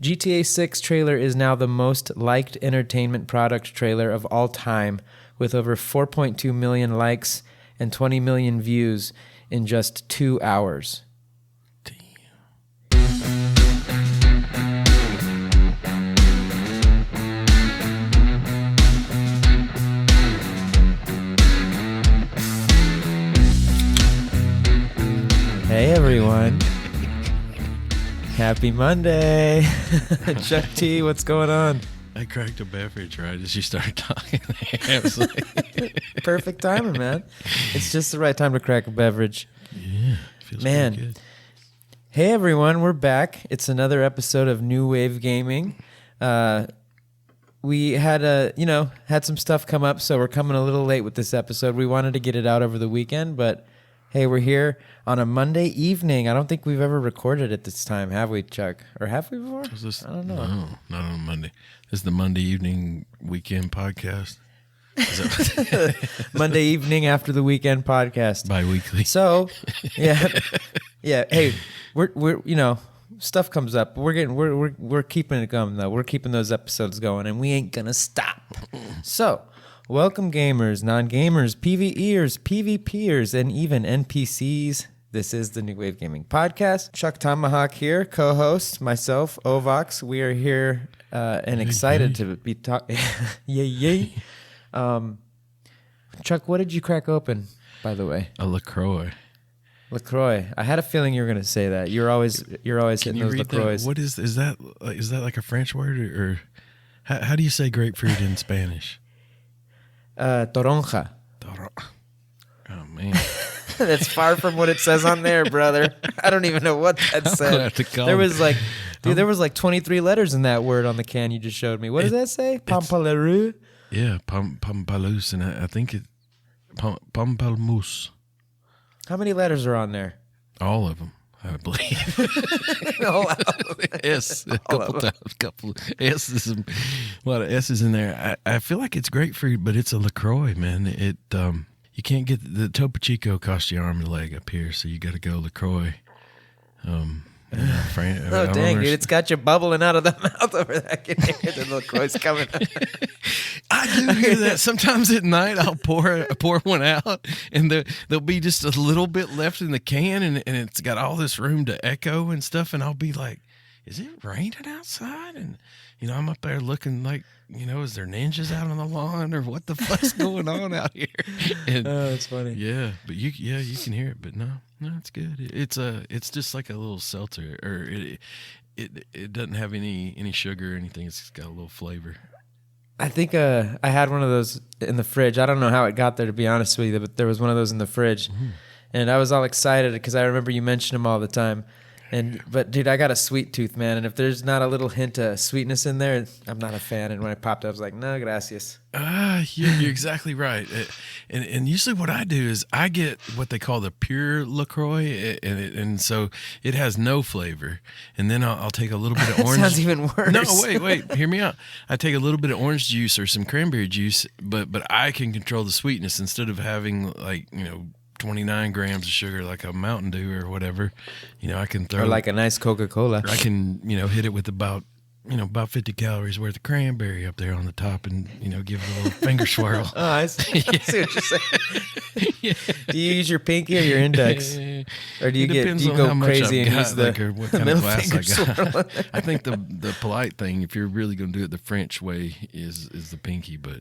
GTA 6 trailer is now the most liked entertainment product trailer of all time, with over 4.2 million likes and 20 million views in just 2 hours. Hey everyone. Happy Monday. Chuck T, what's going on? I cracked a beverage right as you started talking. I was like, perfect timing, man. It's just the right time to crack a beverage. Yeah, feels man. pretty good. Hey everyone, we're back. It's another episode of New Wave Gaming. We had had some stuff come up, so we're coming a little late with this episode. We wanted to get it out over the weekend, but hey, we're here on a Monday evening. I don't think we've ever recorded at this time, have we, Chuck? Or have we before? I don't know. No, not on Monday. This is the Monday evening weekend podcast. Monday evening after the weekend podcast. Bi-weekly. So, yeah. Hey, we're stuff comes up. We're keeping it going though. We're keeping those episodes going, and we ain't gonna stop. So, welcome gamers, non-gamers, PvEers, PvPers, and even NPCs. This is the New Wave Gaming Podcast. ChukTomahawk here, co-host, myself, Ovox. We are here and excited to be talking. Yay. Chuck, what did you crack open, by the way? A LaCroix. LaCroix. I had a feeling you were going to say that. You're always hitting those LaCroix. What is that like a French word or how do you say grapefruit in Spanish? Toronja. Oh man. That's far from what it says on there, brother. I don't even know what that said. There was like 23 letters in that word on the can you just showed me. What does that say? Pampaleru? Yeah, Pampalus, and I think it Pampalmus. How many letters are on there? All of them, I believe. Yes, a couple S's, a lot of S's in there. I feel like it's grapefruit, but it's a LaCroix, man. It you can't get the Topo Chico cost you arm and leg up here, so you got to go LaCroix. Dang, dude, it's got you bubbling out of the mouth over there. I can hear the LaCroix coming up. I do hear that. Sometimes at night I'll pour one out, and there'll be just a little bit left in the can, and it's got all this room to echo and stuff, and I'll be like, is it raining outside? And, I'm up there looking like, is there ninjas out on the lawn, or what the fuck's going on out here? And, that's funny. Yeah, but you can hear it, but no, it's good. It's just like a little seltzer, or it doesn't have any sugar or anything. It's just got a little flavor. I think I had one of those in the fridge. I don't know how it got there, to be honest with you, but there was one of those in the fridge. Mm-hmm. And I was all excited because I remember you mention them all the time. But dude, I got a sweet tooth, man. And if there's not a little hint of sweetness in there, I'm not a fan. And when I popped it, I was like, no, gracias. You're exactly right. And usually what I do is I get what they call the pure LaCroix, and so it has no flavor. And then I'll take a little bit of orange. Sounds even worse. No, wait, hear me out. I take a little bit of orange juice or some cranberry juice, but I can control the sweetness instead of having 29 grams of sugar like a Mountain Dew or whatever. I can throw, or like a nice Coca-Cola. I can hit it with about 50 calories worth of cranberry up there on the top, and give it a little finger swirl. Oh, I see. I see what you're saying. Yeah. Do you use your pinky or your index, or do you go crazy and use what kind of glass I got? Swirl? I think the polite thing, if you're really going to do it the French way, is the pinky, but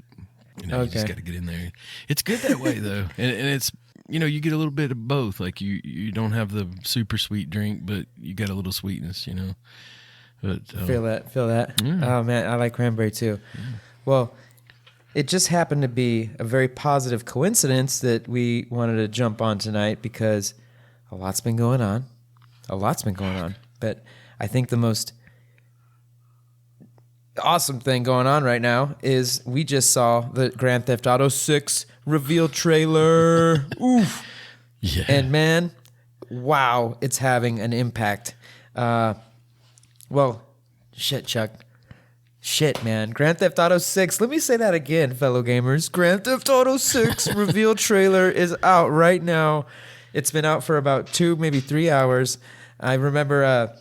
you just got to get in there. It's good that way though, and it's. You get a little bit of both. Like you don't have the super sweet drink, but you got a little sweetness, But feel that. Yeah. Oh man, I like cranberry too. Yeah. Well, it just happened to be a very positive coincidence that we wanted to jump on tonight because a lot's been going on. But I think the most awesome thing going on right now is we just saw the Grand Theft Auto 6 reveal trailer. Oof. Yeah. And man, wow, it's having an impact. Well, shit, Chuck. Shit, man. Grand Theft Auto 6. Let me say that again, fellow gamers. Grand Theft Auto 6 reveal trailer is out right now. It's been out for about 2, maybe 3 hours. I remember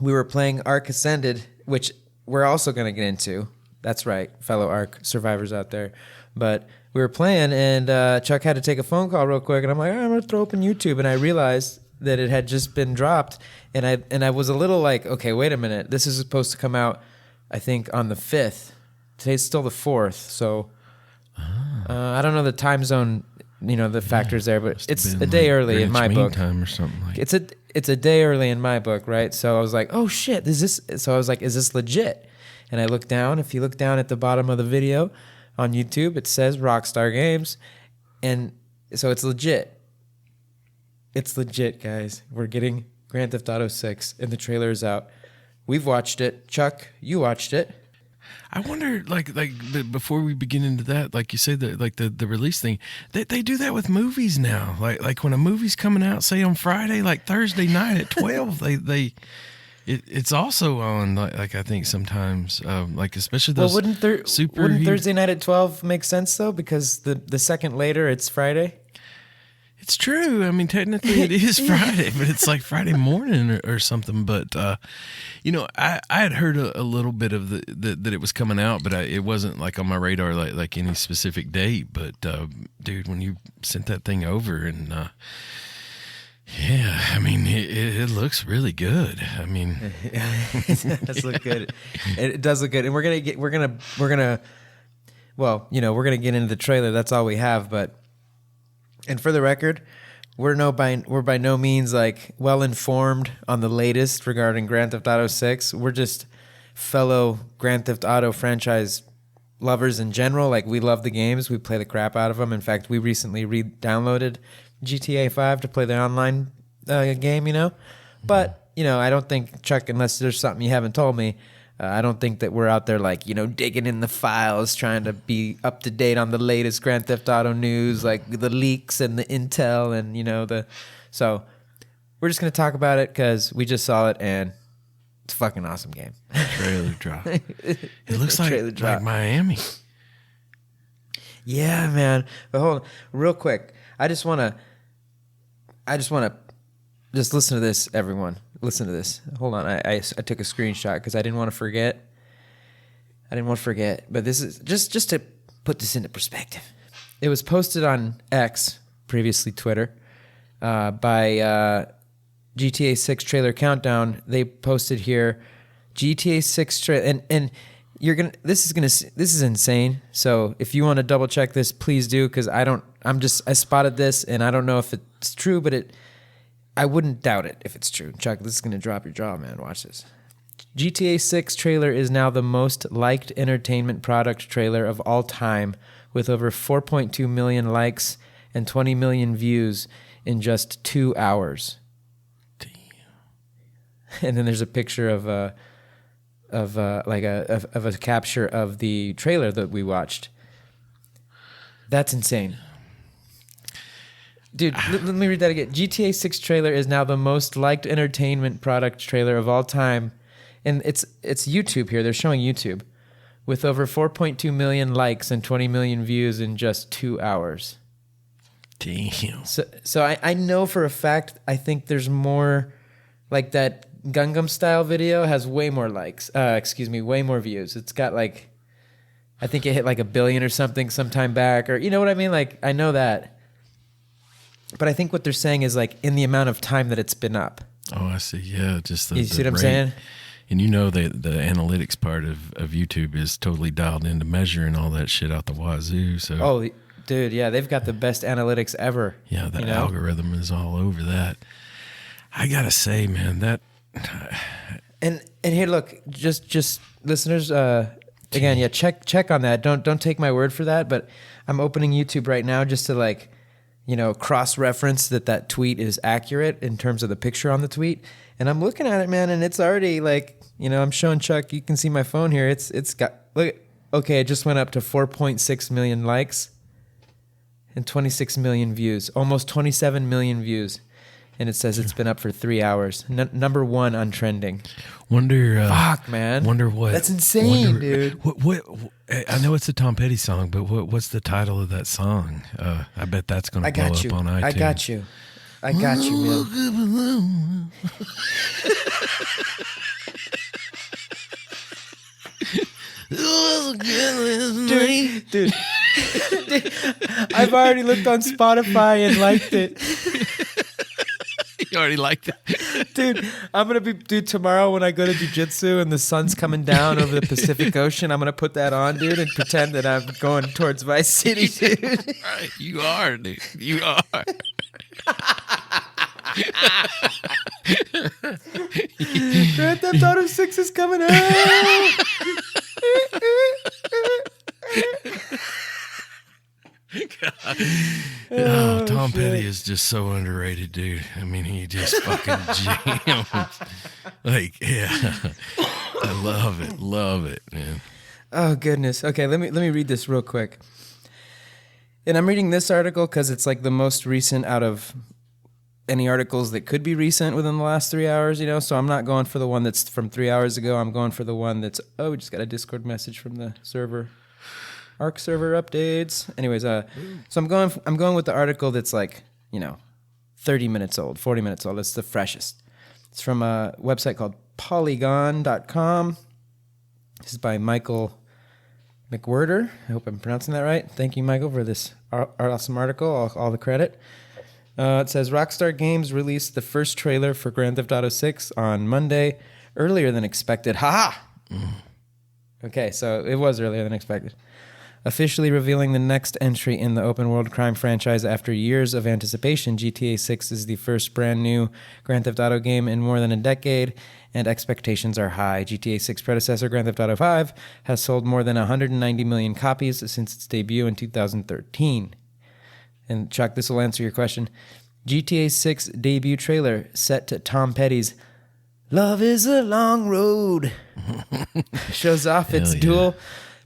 we were playing Ark Ascended which we're also going to get into. That's right, fellow Ark survivors out there. But we were playing, and Chuck had to take a phone call real quick, and I'm like, I'm going to throw open YouTube, and I realized that it had just been dropped, and I was a little like, okay, wait a minute. This is supposed to come out, I think, on the 5th. Today's still the 4th, so I don't know the time zone, the factors there, but it's a day early in my book. Time or something like. It's a day early in my book, right? So I was like, oh shit, is this? So I was like, is this legit? And I looked down. If you look down at the bottom of the video on YouTube, it says Rockstar Games, and so it's legit. It's legit, guys. We're getting Grand Theft Auto 6, and the trailer is out. We've watched it. Chuck, you watched it. I wonder, before we begin into that, like you said, the release thing, they do that with movies now. Like when a movie's coming out, say on Friday, like Thursday night at 12, it's also on like I think sometimes especially those. Well, wouldn't Thursday night at 12 make sense though? Because the second later it's Friday. It's true. I mean, technically it is Friday, but it's like Friday morning or something. But I had heard a little bit of that it was coming out, but it wasn't like on my radar like any specific date. But dude, when you sent that thing over, and yeah, I mean, it looks really good. I mean, it does look good. It does look good, and we're gonna get into the trailer. That's all we have, but. And for the record, we're by no means like well informed on the latest regarding Grand Theft Auto 6. We're just fellow Grand Theft Auto franchise lovers in general. Like, we love the games. We play the crap out of them. In fact, we recently re-downloaded GTA 5 to play the online game, But, I don't think, Chuck, unless there's something you haven't told me, I don't think that we're out there like, digging in the files, trying to be up to date on the latest Grand Theft Auto news, like the leaks and the intel and, so we're just going to talk about it because we just saw it and it's a fucking awesome game. Trailer drop. It looks like Miami. Yeah, man. But hold on, real quick. I just want to listen to this, everyone. Listen to this. Hold on. I took a screenshot because I didn't want to forget. But this is just to put this into perspective. It was posted on X, previously Twitter, by GTA 6 trailer countdown. They posted here GTA 6 trailer, and this is insane. So if you want to double check this, please do, because I spotted this and I don't know if it's true, but I wouldn't doubt it if it's true. Chuck, this is going to drop your jaw, man. Watch this. GTA 6 trailer is now the most liked entertainment product trailer of all time, with over 4.2 million likes and 20 million views in just 2 hours. Damn. And then there's a picture of a capture of the trailer that we watched. That's insane. Dude, let me read that again. GTA 6 trailer is now the most liked entertainment product trailer of all time. And it's YouTube here. They're showing YouTube. With over 4.2 million likes and 20 million views in just 2 hours. Damn. So I know for a fact, I think there's more, like that Gangnam Style video has way more likes. Way more views. It's got like, I think it hit like 1 billion or something sometime back. Or, you know what I mean? Like, I know that. But I think what they're saying is like in the amount of time that it's been up. Oh, I see. Yeah, just you see what I'm saying? And the analytics part of YouTube is totally dialed into measuring all that shit out the wazoo. So oh, dude, yeah, they've got the best analytics ever. Yeah, the algorithm is all over that. I gotta say, man, that. And here, look, just listeners, again, yeah, check on that. Don't take my word for that, but I'm opening YouTube right now just to cross-reference that tweet is accurate in terms of the picture on the tweet. And I'm looking at it, man, and it's already I'm showing Chuck, you can see my phone here. It's got, look, okay, it just went up to 4.6 million likes and 26 million views, almost 27 million views. And it says it's been up for 3 hours. Number one on trending. Wonder. Fuck, man. Wonder what. That's insane, dude. What? I know it's a Tom Petty song, but what's the title of that song? I bet that's going to blow up on iTunes. I got you, man. It was good last night. Dude, I've already looked on Spotify and liked it. You already liked it. Dude, tomorrow when I go to jiu-jitsu and the sun's coming down over the Pacific Ocean, I'm going to put that on, dude, and pretend that I'm going towards Vice City, dude. Right. You are, dude. You are. Grand Theft Auto 6 is coming out. Tom Petty is just so underrated, dude. I mean, he just fucking jams. Like, yeah. I love it, man. Oh goodness. Okay, let me read this real quick. And I'm reading this article because it's like the most recent out of any articles that could be recent within the last 3 hours, you know? So I'm not going for the one that's from 3 hours ago. I'm going for the one that's, we just got a Discord message from the server. Ark server updates. Anyways, so I'm going with the article that's like, 30 minutes old, 40 minutes old. It's the freshest. It's from a website called polygon.com. This is by Michael McWhirter. I hope I'm pronouncing that right. Thank you, Michael, for this awesome article. All the credit. It says Rockstar Games released the first trailer for Grand Theft Auto 6 on Monday, earlier than expected. Ha! Okay, so it was earlier than expected. Officially revealing the next entry in the open-world crime franchise after years of anticipation, GTA 6 is the first brand-new Grand Theft Auto game in more than a decade, and expectations are high. GTA 6 predecessor Grand Theft Auto 5 has sold more than 190 million copies since its debut in 2013. And Chuck, this will answer your question. GTA 6 debut trailer set to Tom Petty's "Love is a Long Road" shows off its dual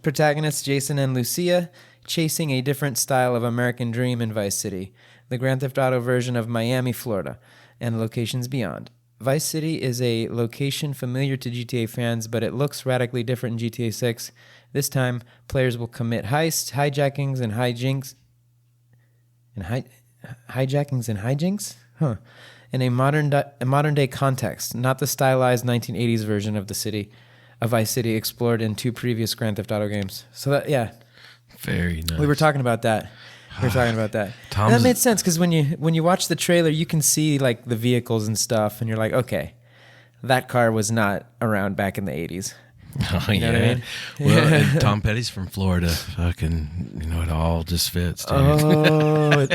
protagonists Jason and Lucia chasing a different style of American dream in Vice City, the Grand Theft Auto version of Miami, Florida, and locations beyond. Vice City is a location familiar to GTA fans, but it looks radically different in GTA 6. This time, players will commit heists, hijackings, and hijinks. Hijackings and hijinks? In a modern day context, not the stylized 1980s version of Vice City explored in two previous Grand Theft Auto games. So that, very nice. we were talking about that. And that made sense because when you watch the trailer, you can see like the vehicles and stuff, and you're like, okay, that car was not around back in the 80s. Oh, you know what I mean? Well, and Tom Petty's from Florida. Fucking, it all just fits, dude. Okay,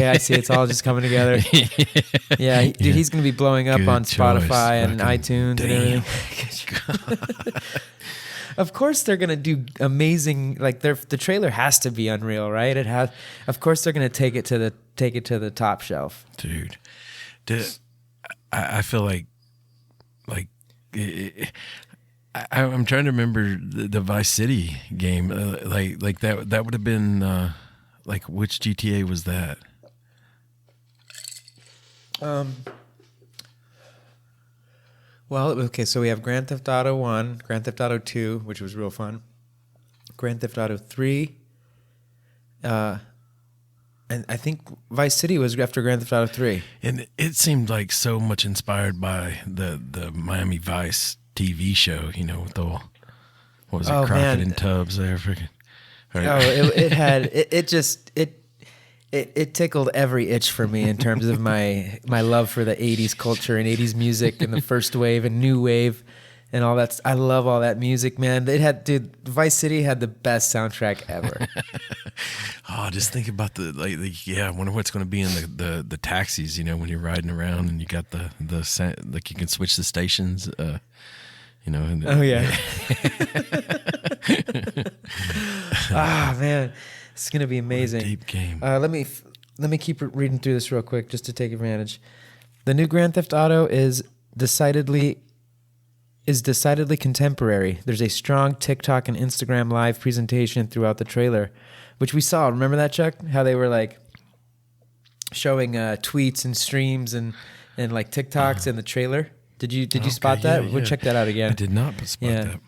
I see. It's all just coming together. Dude, he's going to be blowing up on Spotify and iTunes and everything. Of course they're going to do amazing, like the trailer has to be unreal, right? Of course they're going to take it to the top shelf. Dude. I feel like I'm trying to remember the Vice City game. Like that would have been like which GTA was that? Well, okay, so we have Grand Theft Auto 1, Grand Theft Auto 2, which was real fun, Grand Theft Auto 3, and I think Vice City was after Grand Theft Auto 3. And it seemed like so much inspired by the Miami Vice TV show, with the, what was it, Crockett and Tubbs there? Freaking. Right. Oh, it tickled every itch for me in terms of my love for the 80s culture and 80s music and the first wave and new wave and all that. I love all that music, man. Vice City had the best soundtrack ever. Just think about I wonder what's going to be in the taxis, when you're riding around and you got the like you can switch the stations, Oh yeah. Man. It's going to be amazing. What a deep game. Let me keep reading through this real quick just to take advantage. The new Grand Theft Auto is decidedly contemporary. There's a strong TikTok and Instagram live presentation throughout the trailer, which we saw. Remember that, Chuck? How they were like showing tweets and streams and like TikToks in the trailer. Did you spot that? Yeah. We'll check that out again. I did not spot that.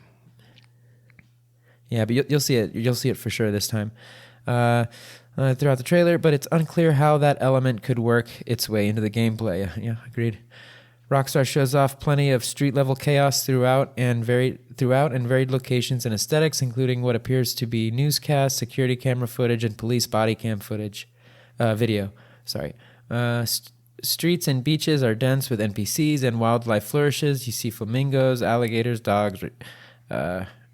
Yeah, but you'll see it. You'll see it for sure this time. Throughout the trailer, but it's unclear how that element could work its way into the gameplay. Yeah, agreed. Rockstar shows off plenty of street-level chaos throughout and varied locations and aesthetics, including what appears to be newscasts, security camera footage, and police body cam video. Streets and beaches are dense with NPCs and wildlife flourishes. You see flamingos, alligators, dogs,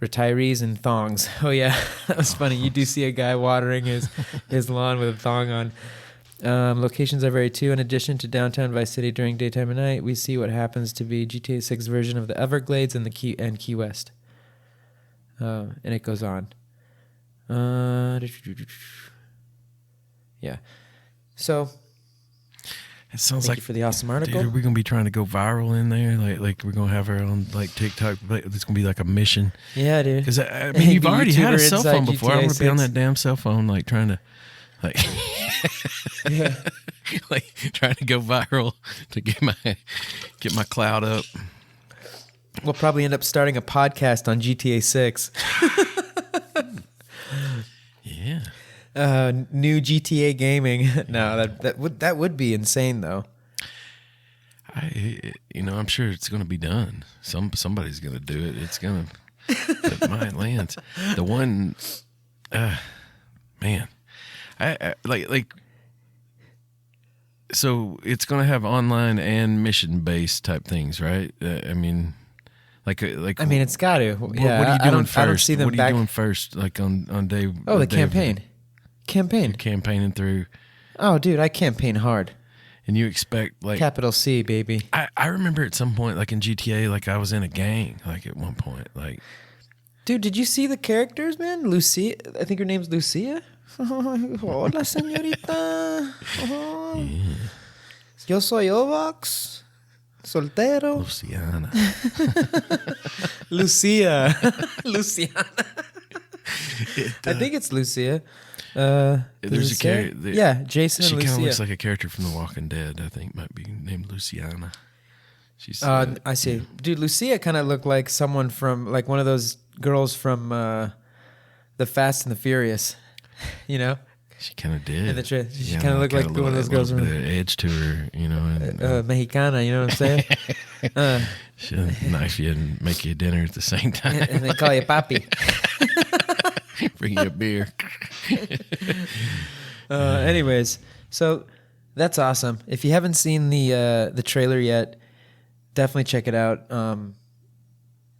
retirees, and thongs. Oh yeah, that was funny. You do see a guy watering his lawn with a thong on. Locations are varied too. In addition to downtown Vice City during daytime and night, we see what happens to be GTA 6 version of the Everglades and Key West. And it goes on. Yeah. So it sounds thank like you for the awesome article. Dude, are we gonna be trying to go viral in there? Like we're gonna have our own like TikTok. It's gonna be like a mission. Yeah, dude. Because I mean, you've already had a cell phone before. GTA I want to be on 6. that damn cell phone, like trying to, like, Yeah. like trying to go viral to get my clout up. We'll probably end up starting a podcast on GTA 6. Yeah. New GTA gaming. No, that would be insane though. I'm sure it's going to be done. Somebody's going to do it. It's going to mine lands. The one, man, I like. So it's going to have online and mission based type things, right? I mean, I mean, it's got to. What Yeah, are you doing first? I don't see them what are you doing first? Like on day. Oh, the day campaign. Campaign. Campaigning through. Oh, dude, I campaign hard. And you expect like capital C, baby. I remember at some point, like in GTA, like I was in a gang, like at one point, like. Dude, did you see the characters, man? Lucia, I think her name's Lucia. Hola, señorita. Yeah. Yo soy Ovox. Soltero. Luciana. Lucia. Luciana. I think it's Lucia. There's a character. Yeah, Jason and She Lucia. kind of looks like a character from The Walking Dead. I think might be named Luciana. She's. I see, dude. Lucia kind of looked like someone from like one of those girls from The Fast and the Furious. You know. She kind of did. She kind of looked like one of those girls from edge to her, you know. And, Mexicana, you know what I'm saying? She'll knife you and make you dinner at the same time. And they call you papi. Bring you a beer. Anyways, so that's awesome. If you haven't seen the trailer yet, definitely check it out.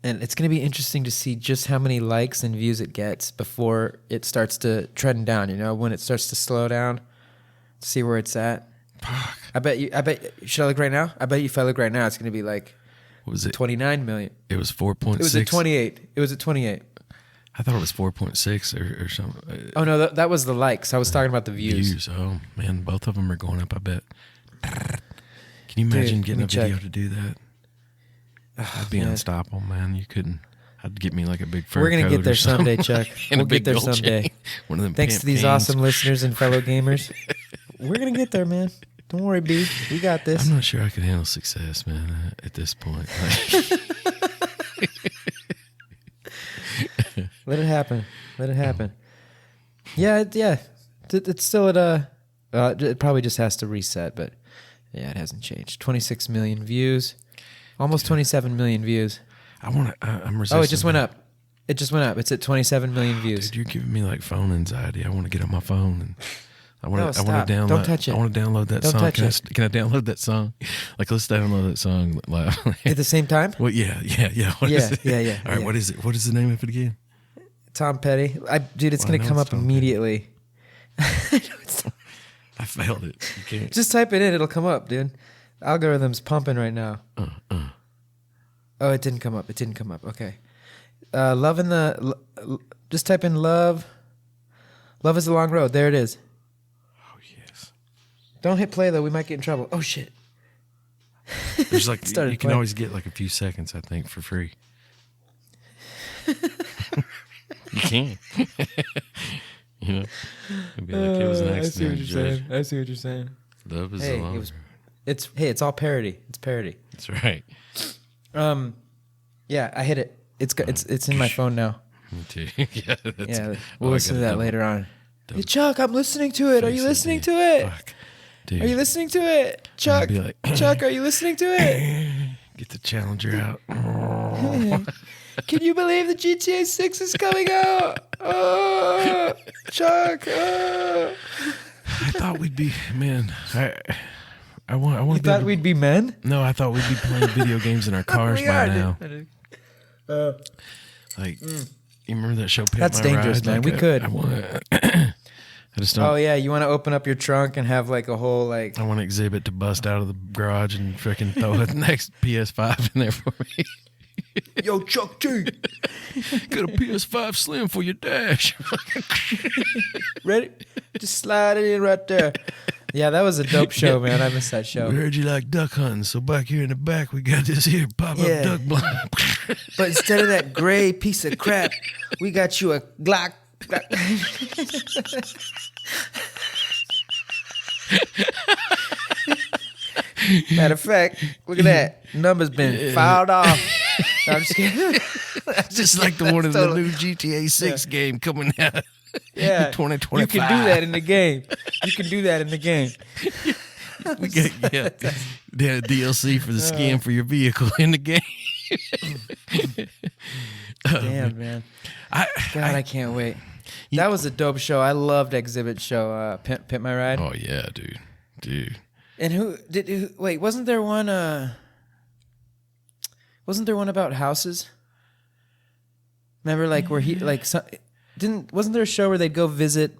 And it's going to be interesting to see just how many likes and views it gets before it starts to trend down, you know, when it starts to slow down, see where it's at. Fuck. I bet, should I look right now? I bet you if I look right now, it's going to be like, what was it? 29 million. It was 4.6. It was at 28. It was at 28. I thought it was 4.6 or something. Oh, no, that was the likes. I was talking about the views. Oh, man, both of them are going up, I bet. Can you imagine getting a video to do that? I'd be unstoppable, man. You couldn't. I'd get me like a big fur We're going to coat get there or something. someday, Chuck. We'll get there someday. One of them Thanks to these awesome listeners and fellow gamers. We're going to get there, man. Don't worry, B. We got this. I'm not sure I could handle success, man, at this point. Let it happen. Let it happen. Yeah. It's still at it probably just has to reset, but yeah, it hasn't changed. 26 million views. Almost 27 million views. I'm resisting. Oh, it just went up. It just went up. It's at 27 million views. Dude, you're giving me like phone anxiety. I want to get on my phone and I want to download. Don't touch it. I want to download that Don't song. touch it. Can I download that song? Like, let's download that song live. At the same time? Well, yeah. What is it? Yeah. All right, what is it? What is the name of it again? Tom Petty. Dude, it's going to come up immediately. I failed it. You can't. Just type it in. It'll come up, dude. Algorithm's pumping right now. Oh, it didn't come up. Okay. Love in the... just type in love. Love is a long road. There it is. Oh, yes. Don't hit play, though. We might get in trouble. Oh, shit. There's like... you can always get like a few seconds, I think, for free. You can. You know? It'd be like, it was an accident. I see what you're saying. Love is a long road. It's all parody. It's parody. That's right. Yeah, I hit it. It's in my phone now. Me too. Yeah, we'll listen to that later on. Hey, Chuck, I'm listening to it. Are you listening to it? Fuck. Dude. Are you listening to it, Chuck? Be like, Chuck, are you listening to it? Get the Challenger out. Can you believe the GTA 6 is coming out? Oh, Chuck. Oh. I thought we'd be, man. I want. You thought we'd be men? No, I thought we'd be playing video games in our cars by now. Like, you remember that show? Pimp That's My dangerous, Ride? man. Like We could. I just don't. Oh yeah, you want to open up your trunk and have like a whole like. I want Exhibit to bust out of the garage and freaking throw the next PS5 in there for me. Yo, Chuck T. Got a PS5 Slim for your dash. Ready? Just slide it in right there. Yeah, that was a dope show, man. I missed that show. We heard you like duck hunting, so back here in the back, we got this here pop-up duck blind. But instead of that gray piece of crap, we got you a Glock. Matter of fact, look at that. Number's been filed off. No, I'm just kidding. Just like the one in the new GTA 6 game coming out. Yeah, 2025. You can do that in the game. You can do that in the game. We got DLC for the skin for your vehicle in the game. Damn, man. I can't wait. That was a dope show. I loved Exhibit show. Pimp My Ride. Oh yeah, dude. And wait, wasn't there one about houses? Remember, like where he like wasn't there a show where they'd go visit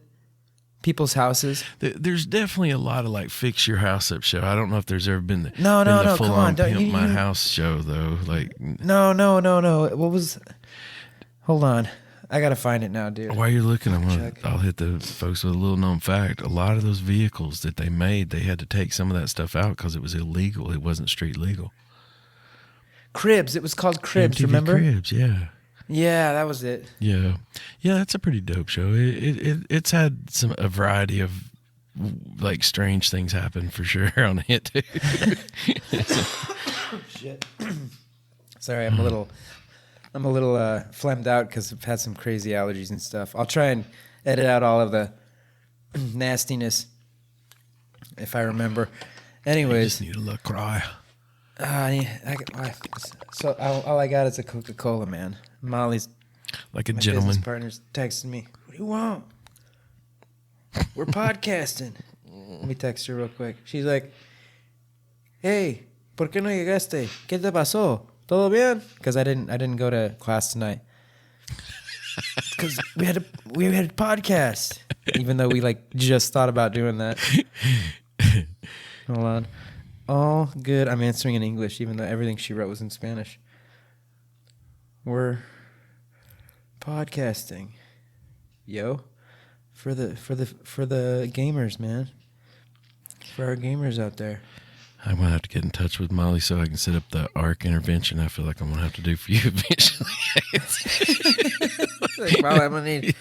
people's houses? There's definitely a lot of like fix your house up show. I don't know if there's ever been the no, full come on on, Pimp My House show though. Like no. What was? Hold on, I gotta find it now, dude. While you're looking, I'll hit the folks with a little known fact. A lot of those vehicles that they made, they had to take some of that stuff out because it was illegal. It wasn't street legal. Cribs. It was called Cribs. MTV remember? Cribs, yeah. Yeah, that was it. Yeah, that's a pretty dope show. It's had a variety of like strange things happen for sure on it too. Shit. Sorry, I'm a little phlegmed out because I've had some crazy allergies and stuff. I'll try and edit out all of the nastiness if I remember. Anyways, I just need a little cry. So all I got is a Coca-Cola, man. Molly's like a my gentleman. business partner's texting me. What do you want? We're podcasting. Let me text her real quick. She's like, "Hey, ¿por qué no llegaste? ¿Qué te pasó? ¿Todo bien?" Because I didn't go to class tonight. Because we had a podcast, even though we like just thought about doing that. Hold on. All good. I'm answering in English, even though everything she wrote was in Spanish. We're podcasting, yo, for the gamers, man, for our gamers out there. I'm gonna have to get in touch with Molly so I can set up the Ark intervention. I feel like I'm gonna have to do for you eventually. Like, Molly, I'm gonna need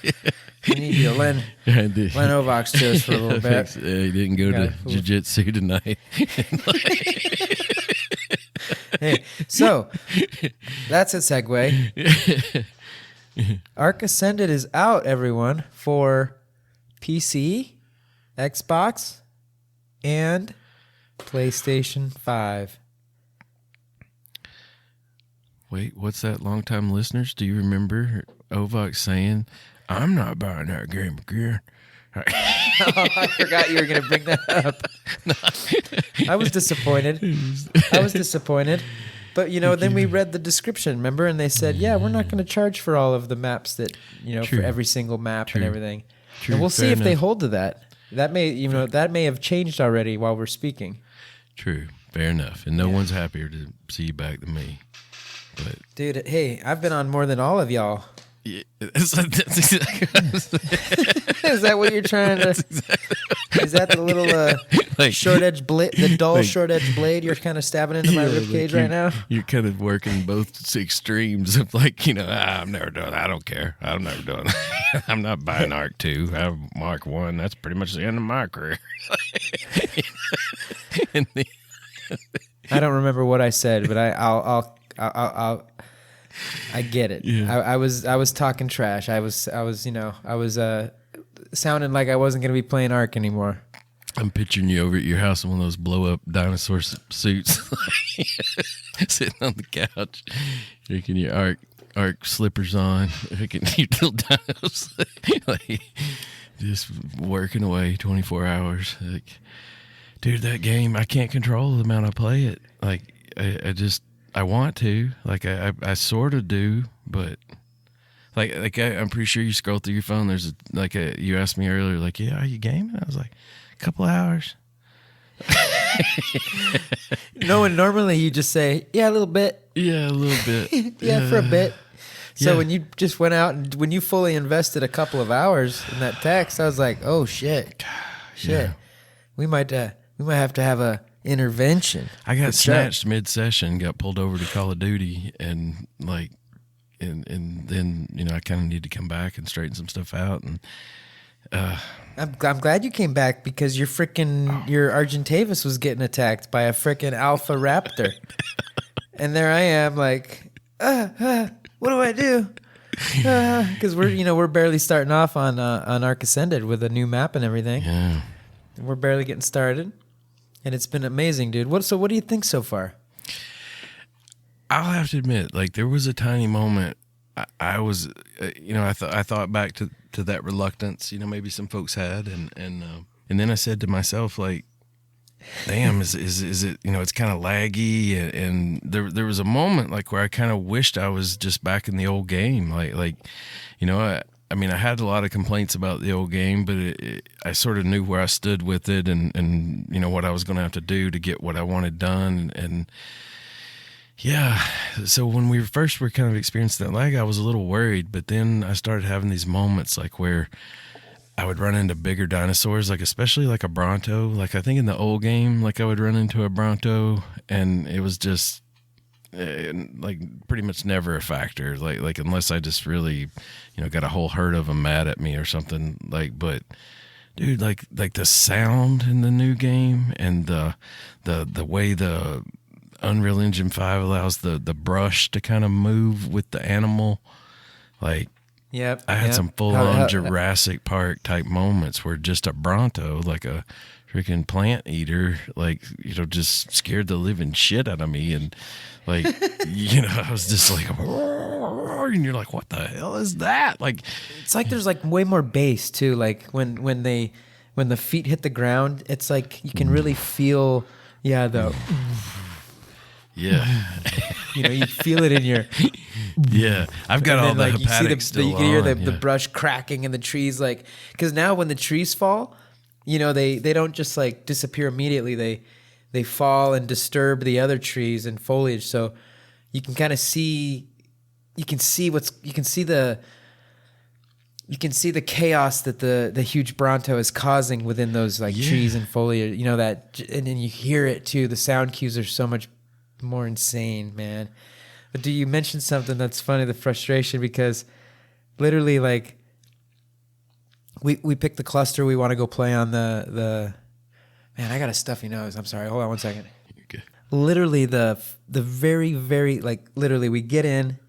you to lend Ovox to us for a little bit. He didn't go to jiu-jitsu tonight. Hey, so that's a segue. Ark Ascended is out, everyone, for PC, Xbox, and PlayStation 5. Wait, what's that? Longtime listeners, do you remember Ovox saying, "I'm not buying that game again"? I forgot you were going to bring that up. I was disappointed. But, then we read the description, remember? And they said, yeah, we're not going to charge for all of the maps that, for every single map and everything. True. And we'll see if they hold to that. That may have changed already while we're speaking. True. Fair enough. And no one's happier to see you back than me. But dude, hey, I've been on more than all of y'all. Yeah, that's exactly what I was Is that what you're trying to? Is that the little short edge blade, the dull short edge blade you're kind of stabbing into my ribcage right now? You're kind of working both extremes of I'm never doing that. I don't care. I'm never doing that. I'm not buying Ark 2. I have Mark 1. That's pretty much the end of my career. I don't remember what I said, but I get it. Yeah. I was talking trash. I was sounding like I wasn't going to be playing Ark anymore. I'm picturing you over at your house in one of those blow up dinosaur suits, sitting on the couch, drinking your Ark slippers on, drinking your little dinos, like just working away 24 hours. Like, dude, that game, I can't control the amount I play it. Like, I want to, like, I sort of do, but I'm pretty sure you scroll through your phone. There's you asked me earlier, like, yeah, are you gaming? I was like, a couple hours. No, and normally you just say, yeah, a little bit. Yeah, a little bit. Yeah, for a bit. So Yeah. when you just went out and when you fully invested a couple of hours in that text, I was like, oh shit. Yeah. We might have to have a intervention. I got snatched mid-session, got pulled over to Call of Duty, and like, and then I kind of need to come back and straighten some stuff out. And I'm glad you came back because your Argentavis was getting attacked by a freaking alpha raptor, and there I am like, what do I do? Because we're barely starting off on Ark Ascended with a new map and everything. yeah, We're barely getting started, and it's been amazing, dude. What do you think so far? I'll have to admit, like, there was a tiny moment I was, I thought back to that reluctance, maybe some folks had, and then I said to myself, like, damn, is it, it's kind of laggy, and there was a moment like where I kind of wished I was just back in the old game, like, I mean, I had a lot of complaints about the old game, but I sort of knew where I stood with it, and what I was going to have to do to get what I wanted done, and yeah. So when we first were kind of experiencing that lag, I was a little worried, but then I started having these moments like where I would run into bigger dinosaurs, like especially like a Bronto. Like I think in the old game, like I would run into a Bronto, and it was just like pretty much never a factor. Like unless I just really, got a whole herd of them mad at me or something. Like, but dude, like the sound in the new game and the way the Unreal Engine 5 allows the brush to kind of move with the animal. Like, Yep. I had some full-on Jurassic Park type moments where just a Bronto, like a freaking plant eater, like, just scared the living shit out of me. And like, I was just like, and you're like, what the hell is that? Like, it's like there's like way more bass too. Like when the feet hit the ground, it's like you can really feel, the. Yeah. You feel it in your. Yeah. I've got all the hepatics still you can hear on, the brush cracking in the trees, like, because now when the trees fall, they don't just like disappear immediately. They fall and disturb the other trees and foliage. So you can kind of see, you can see the chaos that the huge Bronto is causing within those like trees and foliage, that, and then you hear it too. The sound cues are so much more insane, man. But do you mention something that's funny, the frustration, because literally like we picked the cluster we want to go play on the man, I got a stuffy nose. I'm sorry. Hold on 1 second. Okay. Literally the very, very, like, literally we get in,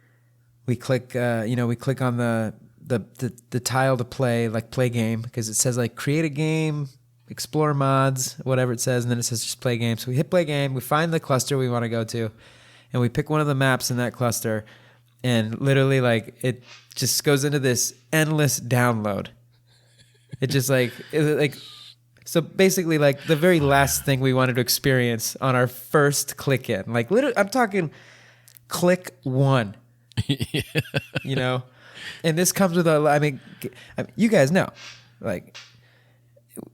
we click we click on the tile to play game, because it says like create a game, explore mods, whatever it says, and then it says just play game. So we hit play game, we find the cluster we want to go to, and we pick one of the maps in that cluster, and literally like it just goes into this endless download. It just so basically like the very last thing we wanted to experience on our first click in, like literally I'm talking click one. And this comes with I mean you guys know, like,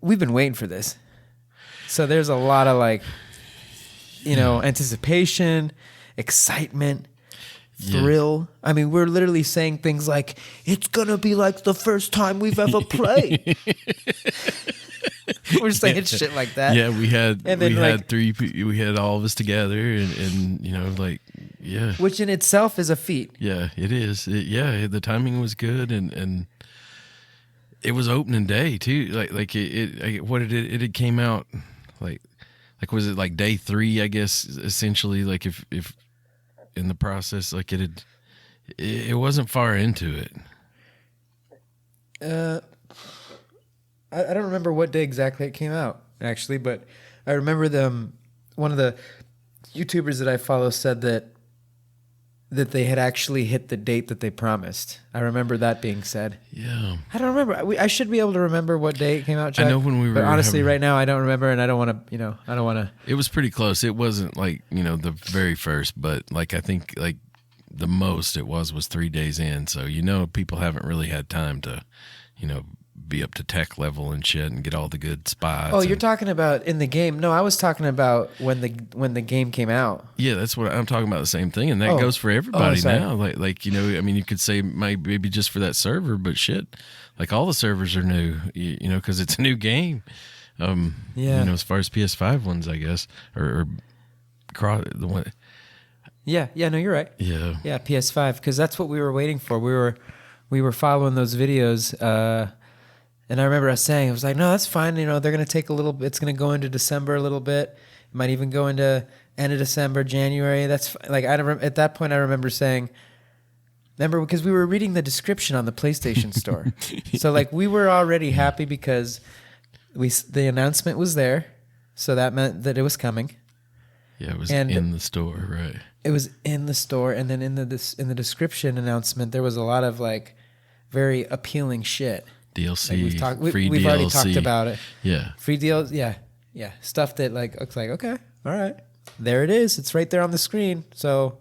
we've been waiting for this. So there's a lot of like, anticipation, excitement, thrill. I mean, we're literally saying things like, it's going to be like the first time we've ever played. We're saying shit like that. Yeah, we had we had all of us together and like, yeah. Which in itself is a feat. Yeah, it is. The timing was good and it was opening day too. It had came out like was it like day 3, I guess, essentially, like if in the process, like it wasn't far into it. I don't remember what day exactly it came out. actually, but I remember them. One of the YouTubers that I follow said that they had actually hit the date that they promised. I remember that being said. Yeah. I don't remember. I should be able to remember what day it came out, Chuck. I know when we were. But honestly, right now, I don't remember, and I don't want to, I don't want to. It was pretty close. It wasn't like, the very first, but like I think like the most it was 3 days in. So, people haven't really had time to, be up to tech level and shit and get all the good spots. Oh, you're talking about in the game? No, I was talking about when the game came out. Yeah, that's what I'm talking about. The same thing, and that goes for everybody now. Like you could say maybe just for that server, but shit, like all the servers are new. Because it's a new game. As far as PS5 ones, I guess, or the one. Yeah. No, you're right. Yeah. Yeah, PS5, because that's what we were waiting for. We were following those videos. And I remember us saying, I was like, no, that's fine. They're going to take a little bit. It's going to go into December a little bit. It might even go into end of December, January. That's like, at that point, I remember saying, because we were reading the description on the PlayStation Store. So like we were already happy because the announcement was there. So that meant that it was coming. Yeah, it was in the store, right? It was in the store. And then in the description announcement, there was a lot of like very appealing shit. DLC, like free we've DLC. Already talked about it. Yeah. Free deals, yeah. Stuff that like looks like, okay, all right. There it is. It's right there on the screen. So,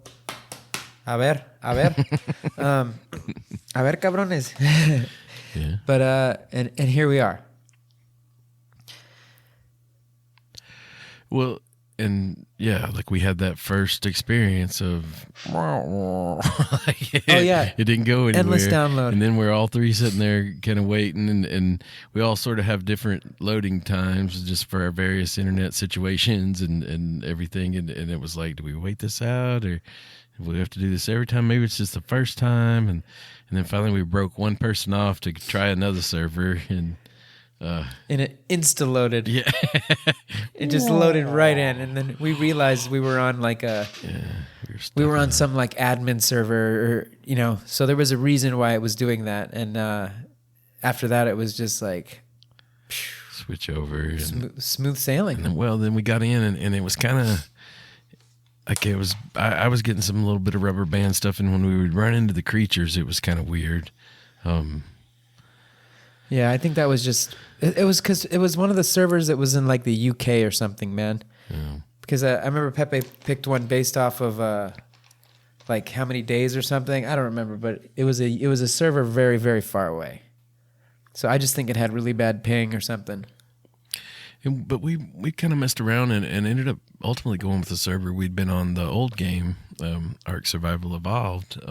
a ver. A ver, cabrones. Yeah. But, and here we are. Well, and yeah, like we had that first experience of it didn't go anywhere. Endless download. And then we're all three sitting there kind of waiting, and we all sort of have different loading times just for our various internet situations and everything. And it was like, do we wait this out, or do we have to do this every time? Maybe it's just the first time. And then finally we broke one person off to try another server, and it insta-loaded. Yeah. It just loaded right in, and then we realized we were on like we were on some like admin server, or so there was a reason why it was doing that, and after that it was just like switch over, smooth sailing. And then we got in, and it was kind of like it was. I was getting some little bit of rubber band stuff, and when we would run into the creatures, it was kind of weird. Yeah, I think that was just... It was because it was one of the servers that was in like the UK or something, man. Yeah. Because I remember Pepe picked one based off of like how many days or something. I don't remember, but it was a server very, very far away. So I just think it had really bad ping or something. But we kind of messed around and ended up ultimately going with the server we'd been on the old game, Ark Survival Evolved.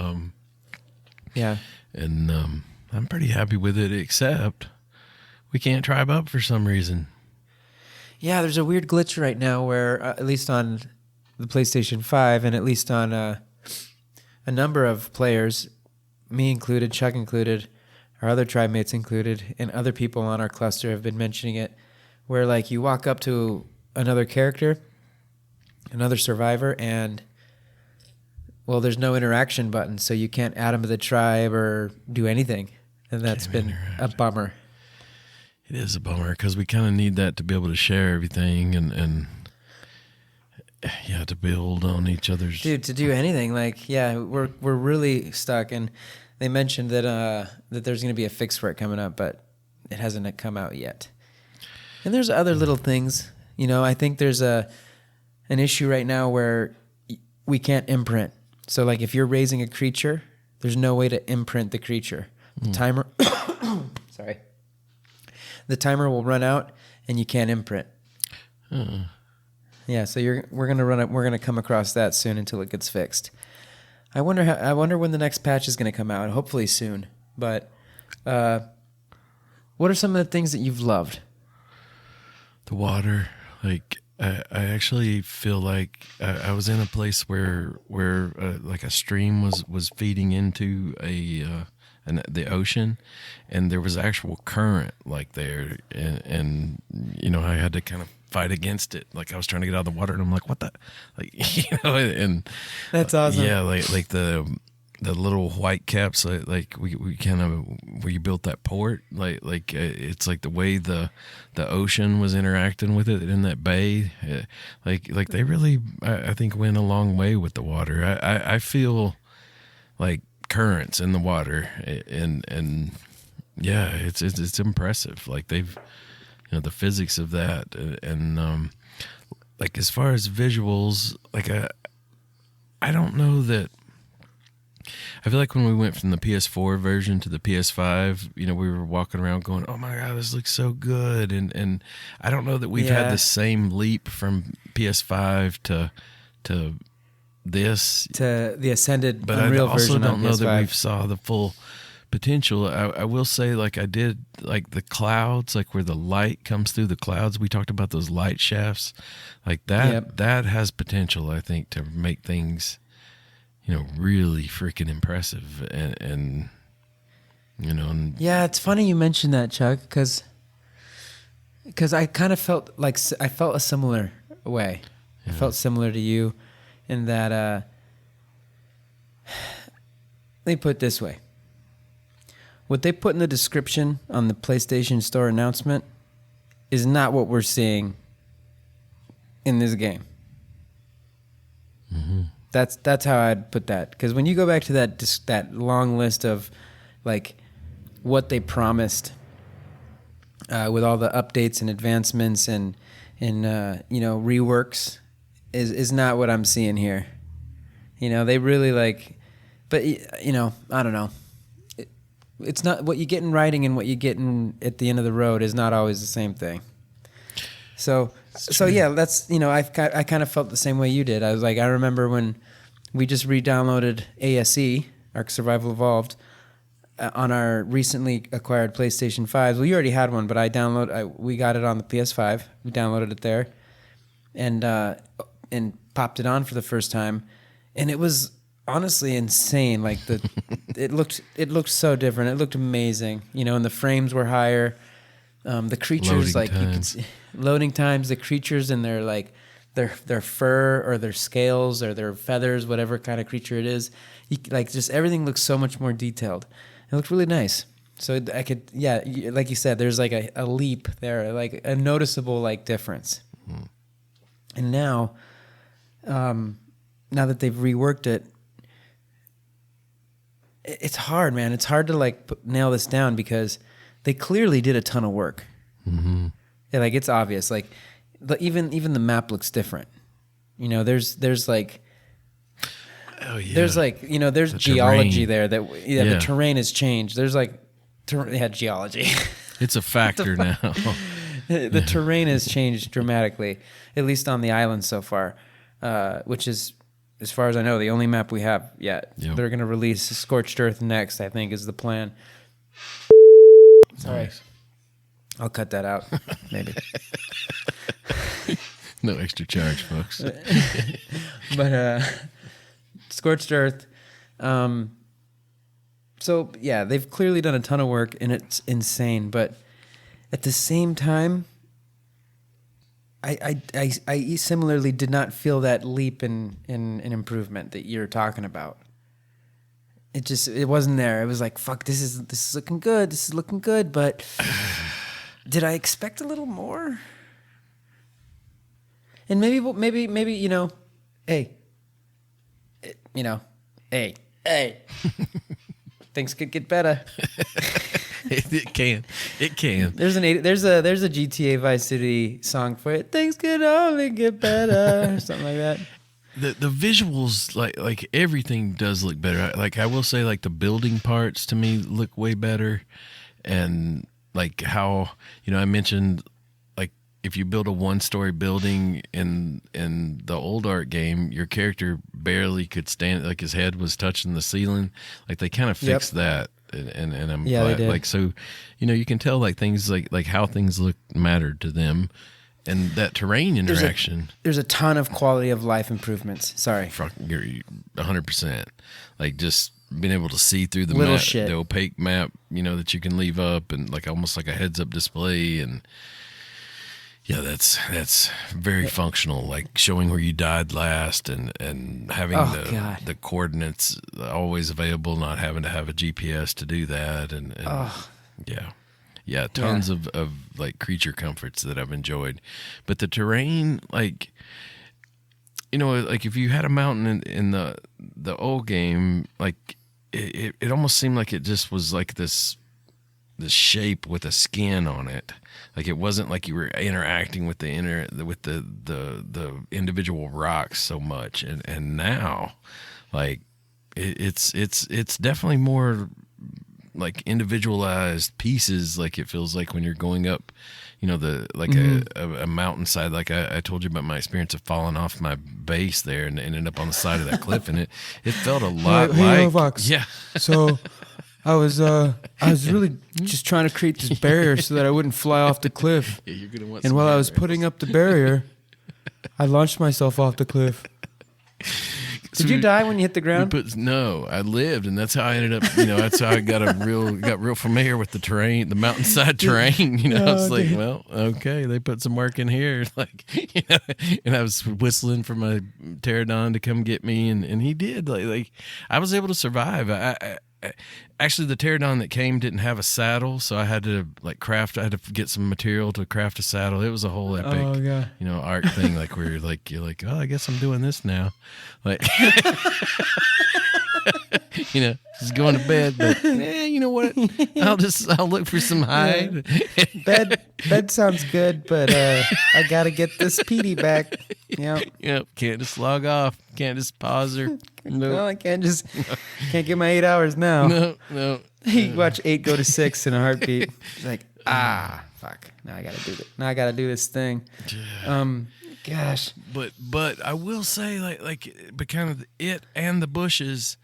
Yeah. And... I'm pretty happy with it, except we can't tribe up for some reason. Yeah, there's a weird glitch right now where, at least on the PlayStation 5 and at least on a number of players, me included, Chuck included, our other tribe mates included, and other people on our cluster have been mentioning it, where like you walk up to another character, another survivor, and... well, there's no interaction button, so you can't add them to the tribe or do anything. And that's been a bummer. It is a bummer because we kind of need that to be able to share everything and to build on each other's... Dude, to do anything. Like, yeah, we're really stuck. And they mentioned that that there's going to be a fix for it coming up, but it hasn't come out yet. And there's other little things. I think there's an issue right now where we can't imprint. So, like, if you're raising a creature, there's no way to imprint the creature. The timer, sorry, the timer will run out, and you can't imprint. Yeah, so we're gonna come across that soon until it gets fixed. I wonder when the next patch is gonna come out. Hopefully soon. But what are some of the things that you've loved? The water, like. I actually feel like I was in a place where like a stream was feeding into the ocean, and there was actual current like there, and I had to kind of fight against it. Like I was trying to get out of the water, and I'm like, what the, like, and that's awesome. Yeah, like the little white caps, like we kind of, where you built that port, like it's like the way the ocean was interacting with it in that bay, like they really, I think, went a long way with the water. I feel like currents in the water, and yeah, it's impressive. Like they've, the physics of that, and like as far as visuals, like I don't know that. I feel like when we went from the PS4 version to the PS5, we were walking around going, "Oh my God, this looks so good!" And I don't know that we've had the same leap from PS5 to this, to the Ascended, but Unreal I also version don't on know PS5. that we've saw the full potential. I will say, like I did, like the clouds, like where the light comes through the clouds. We talked about those light shafts, like that. Yep. That has potential, I think, to make things, really freaking impressive, and yeah, it's funny you mentioned that, Chuck, because I kind of felt like I felt a similar way. Yeah. I felt similar to you in that. Let me put it this way: what they put in the description on the PlayStation Store announcement is not what we're seeing in this game. Mm-hmm. That's how I'd put that. Because when you go back to that long list of like what they promised with all the updates and advancements and reworks is not what I'm seeing here. They really like, but I don't know. It's not what you get in writing and what you get at the end of the road is not always the same thing. So yeah, that's I kind of felt the same way you did. I was like, I remember when we just re-downloaded ASE, Ark Survival Evolved, on our recently acquired PlayStation 5s. Well, you already had one, but we got it on the PS5. We downloaded it there, and popped it on for the first time, and it was honestly insane. Like it looked so different. It looked amazing, and the frames were higher. The creatures, loading you could see loading times, the creatures and their like their fur or their scales or their feathers, whatever kind of creature it is, just everything looks so much more detailed. It looked really nice. So I could, like you said, there's like a leap there, like a noticeable like difference. Mm-hmm. And now that they've reworked it, it's hard, man. It's hard to like nail this down because they clearly did a ton of work. Mm-hmm. Yeah, like it's obvious. Like even the map looks different. There's like, oh yeah, there's like there's the geology terrain. there the terrain has changed. There's like geology. It's a factor now. The terrain has changed dramatically, at least on the island so far, which is, as far as I know, the only map we have yet. Yep. They're going to release Scorched Earth next, I think, is the plan. Sorry. Nice. I'll cut that out, maybe. No extra charge, folks. But Scorched Earth. So, yeah, they've clearly done a ton of work, and it's insane. But at the same time, I similarly did not feel that leap in improvement that you're talking about. It wasn't there. It was like, fuck, this is looking good. This is looking good, but did I expect a little more? And maybe hey, things could get better. It can. There's a GTA Vice City song for it. Things could only get better, or something like that. The visuals, like everything does look better. Like I will say, like the building parts to me look way better, and like how I mentioned, like if you build a 1-story building in the old Ark game, your character barely could stand, like his head was touching the ceiling. Like they kind of fixed that, and I'm glad. Like so, you can tell like things like how things look mattered to them. And that terrain interaction. There's a ton of quality of life improvements. Sorry. You're 100%. Like just being able to see through the little map, shit. the opaque map, that you can leave up, and like almost like a heads-up display, and Yeah, that's very functional. Like showing where you died last, and having the coordinates always available, not having to have a GPS to do that, and tons of like creature comforts that I've enjoyed. But the terrain, like, you know, like if you had a mountain in the old game, like it almost seemed like it just was like this shape with a skin on it. Like it wasn't like you were interacting with the individual rocks so much. And now, like it's definitely more like individualized pieces. Like it feels like when you're going up, you know, a mountainside. Like I told you about my experience of falling off my base there and ended up on the side of that cliff, and it felt a lot like Ovox. Yeah. So I was really just trying to create this barrier so that I wouldn't fly off the cliff. Yeah, you're gonna want. And while I was putting up the barrier, I launched myself off the cliff. Did you die when you hit the ground? No, I lived, and that's how I ended up. You know, that's how I got real familiar with the terrain, the mountainside terrain. You know, I was like, well, okay, they put some work in here, like, you know, and I was whistling for my pterodon to come get me, and he did. Like I was able to survive. Actually, the pterodon that came didn't have a saddle, so I had to I had to get some material to craft a saddle. It was a whole epic, you know, Ark thing. Like where you're like, oh, I guess I'm doing this now, like, you know, just going to bed. But you know what? I'll look for some hide. Bed sounds good, but I gotta get this PD back. Yep. Can't just log off. Can't just pause her. No, I can't get my 8 hours now. No. You watch 8 go to 6 in a heartbeat. It's like, fuck. Now I gotta do it. Now I gotta do this thing. Gosh. But I will say, but kind of it and the bushes.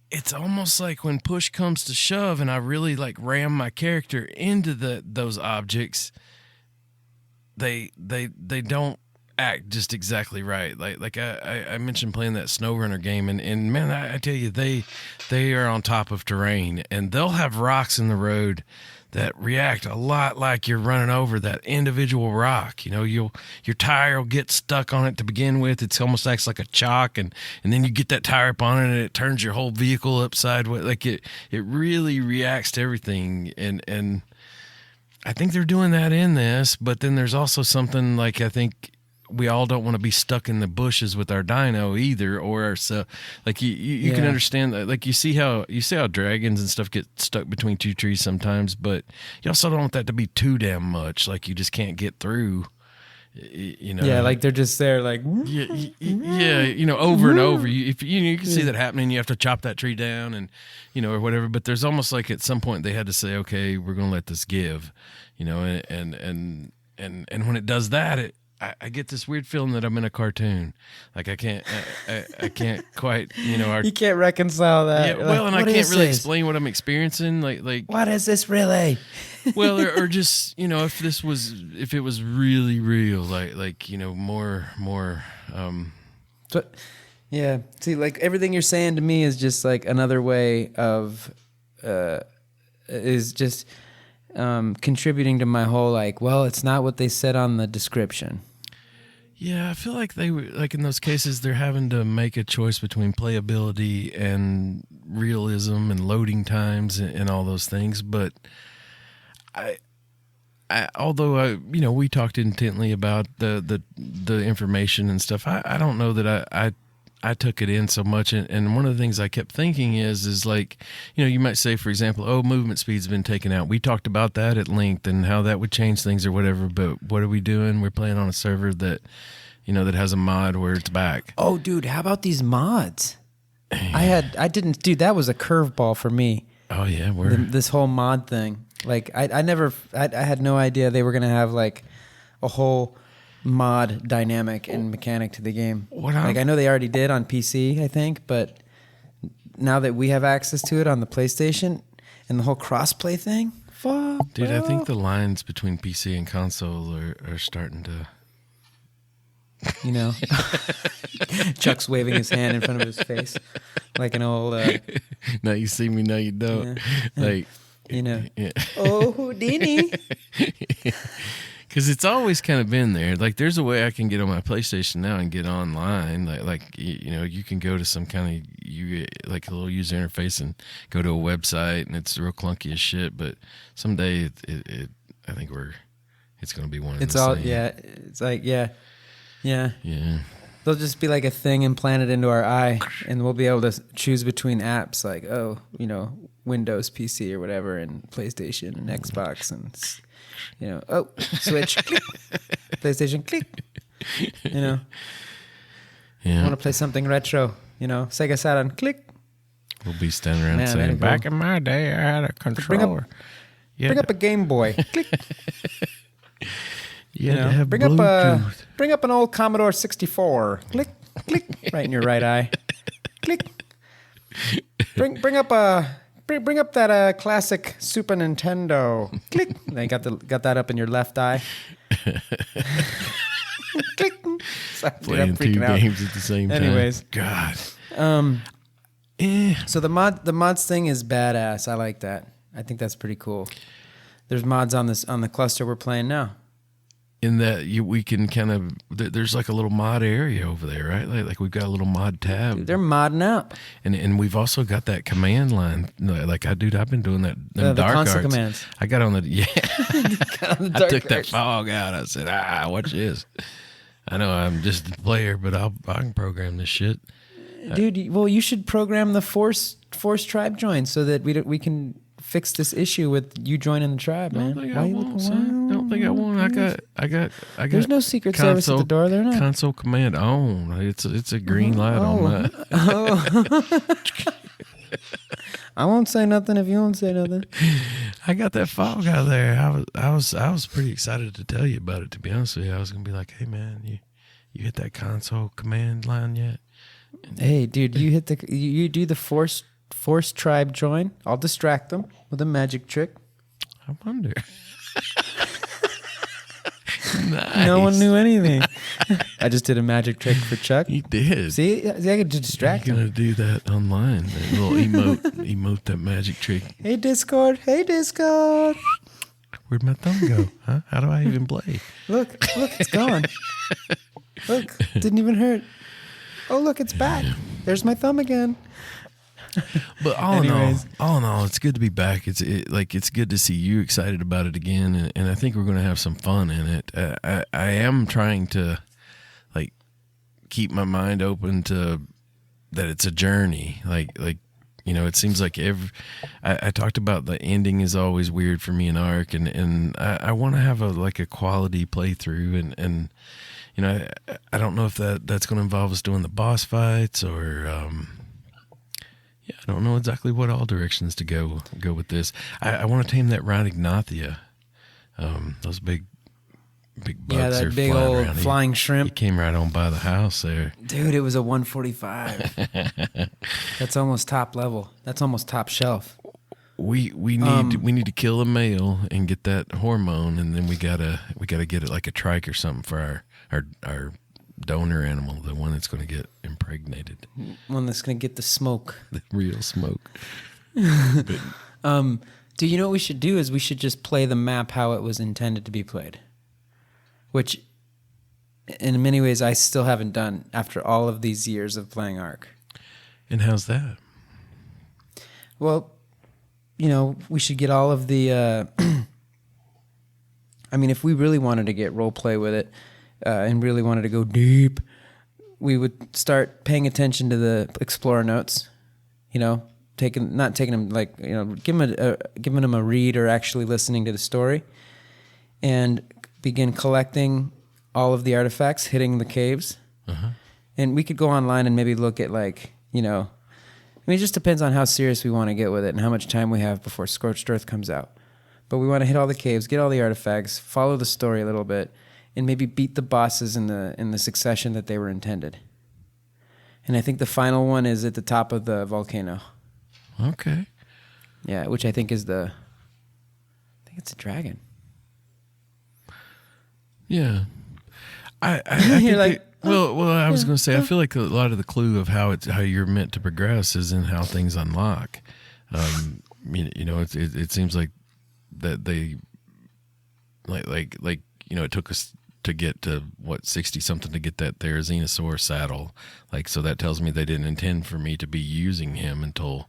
It's almost like when push comes to shove, and I really like ram my character into those objects. They don't act just exactly right. Like I mentioned playing that SnowRunner game, and man, I tell you, they are on top of terrain, and they'll have rocks in the road that react a lot like you're running over that individual rock. You know, your tire will get stuck on it to begin with. It's almost acts like a chalk, and then you get that tire up on it, and it turns your whole vehicle upside. Like it really reacts to everything, and I think they're doing that in this. But then there's also something like, I think we all don't want to be stuck in the bushes with our dino either, or so like you can understand that. Like you see how dragons and stuff get stuck between two trees sometimes, but you also don't want that to be too damn much. Like you just can't get through, you know. Yeah, like they're just there, like you know, over and over. You can see that happening. You have to chop that tree down, and you know, or whatever. But there's almost like at some point they had to say, okay, we're going to let this give, you know, and when it does that, I get this weird feeling that I'm in a cartoon. Like I can't quite, you know. You can't reconcile that. Yeah, well, and I can't really explain what I'm experiencing. Like what is this really? Well, or just, you know, if it was really real, like you know, more. But yeah, see, like everything you're saying to me is just like another way of, is just contributing to my whole like, well, it's not what they said on the description. Yeah, I feel like they were, like in those cases, they're having to make a choice between playability and realism and loading times and all those things. But although you know, we talked intently about the information and stuff, I don't know that I took it in so much. And one of the things I kept thinking is like, you know, you might say, for example, oh, movement speed's been taken out. We talked about that at length and how that would change things or whatever. But what are we doing? We're playing on a server that, you know, that has a mod where it's back. Oh, dude, how about these mods? Dude, that was a curveball for me. Oh yeah, this whole mod thing. Like I had no idea they were gonna have like a whole mod dynamic and mechanic to the game. I know they already did on PC, I think, but now that we have access to it on the PlayStation and the whole crossplay thing, fuck. Dude, I think the lines between PC and console are starting to, you know. Chuck's waving his hand in front of his face like an old now you see me, now you don't. Yeah. Like, You know. Yeah. Oh, Houdini. Because it's always kind of been there. Like, there's a way I can get on my PlayStation now and get online. You can go to some kind of like a little user interface and go to a website, and it's real clunky as shit. But someday, I think it's going to be one of It's the all same. yeah. It's like yeah. Yeah. They'll just be like a thing implanted into our eye, and we'll be able to choose between apps like, Windows PC or whatever, and PlayStation and Xbox, and Switch, click, PlayStation, click. Yeah. I want to play something retro. Sega Saturn, click. We'll be standing around Man, saying, "Back in my day, I had a controller." Bring up a Game Boy, click. You had to have bring Bluetooth. bring up an old Commodore 64. Click, click, right in your right eye. Click. Bring up that classic Super Nintendo. Click. Now you got that up in your left eye. Click. Sorry, dude, Playing I'm two freaking out. games at the same time. Anyways. God. So the mods thing is badass. I like that. I think that's pretty cool. There's mods on the cluster we're playing now. In that we can kind of, there's like a little mod area over there, right? Like we've got a little mod tab. Dude, they're modding out. And we've also got that command line. Like I've been doing that. The Dark console arts. commands. I got on the, I took that arts. fog out. I said, watch this. I know I'm just a player, but I can program this shit. Dude, well, you should program the force tribe join so that we can fix this issue with you joining the tribe, man. Don't think I won't, son. Don't think I won't. I got. There's no secret service at the door. They're not. Console command on. It's a green light on that. Oh. I won't say nothing if you won't say nothing. I got that fog out there. I was pretty excited to tell you about it. To be honest with you, I was gonna be like, hey man, you hit that console command line yet? Hey, dude, you do the force tribe join. I'll distract them with a magic trick. I wonder. Nice. No one knew anything. I just did a magic trick for Chuck. He did. See, I could distract You're him. gonna do that online. That little emote that magic trick. Hey, Discord. Where'd my thumb go? Huh? How do I even play? Look, it's gone. Look, didn't even hurt. Oh, look, it's back. There's my thumb again. But all in all, it's good to be back. It's good to see you excited about it again, and I think we're going to have some fun in it. I am trying to keep my mind open to that it's a journey. It seems like I talked about the ending is always weird for me in Ark, and I want to have a quality playthrough, and I don't know if that's going to involve us doing the boss fights or. I don't know exactly what all directions to go with this. I want to tame that Rhinognathia. Those big bugs that are big flying old around. flying He shrimp. came right on by the house there. Dude, it was a 145. That's almost top level. That's almost top shelf. We need to kill a male and get that hormone, and then we gotta get it like a trike or something for our donor animal, the one that's going to get impregnated, One that's going to get the smoke. the real smoke. Do you know what we should do is we should just play the map how it was intended to be played, which in many ways I still haven't done after all of these years of playing Ark. And how's that? Well, we should get all of the I mean, if we really wanted to get role play with it and really wanted to go deep, we would start paying attention to the explorer notes, not taking them giving them a read or actually listening to the story, and begin collecting all of the artifacts, hitting the caves. Uh-huh. And we could go online and maybe look at it just depends on how serious we want to get with it and how much time we have before Scorched Earth comes out. But we want to hit all the caves, get all the artifacts, follow the story a little bit, and maybe beat the bosses in the succession that they were intended. And I think the final one is at the top of the volcano. Okay. Yeah, which I think it's a dragon. Yeah. I think You're like, I was going to say, I feel like a lot of the clue of how you're meant to progress is in how things unlock. it seems like that they like it took us to get to 60 something to get that Therizinosaur saddle. Like, so that tells me they didn't intend for me to be using him until,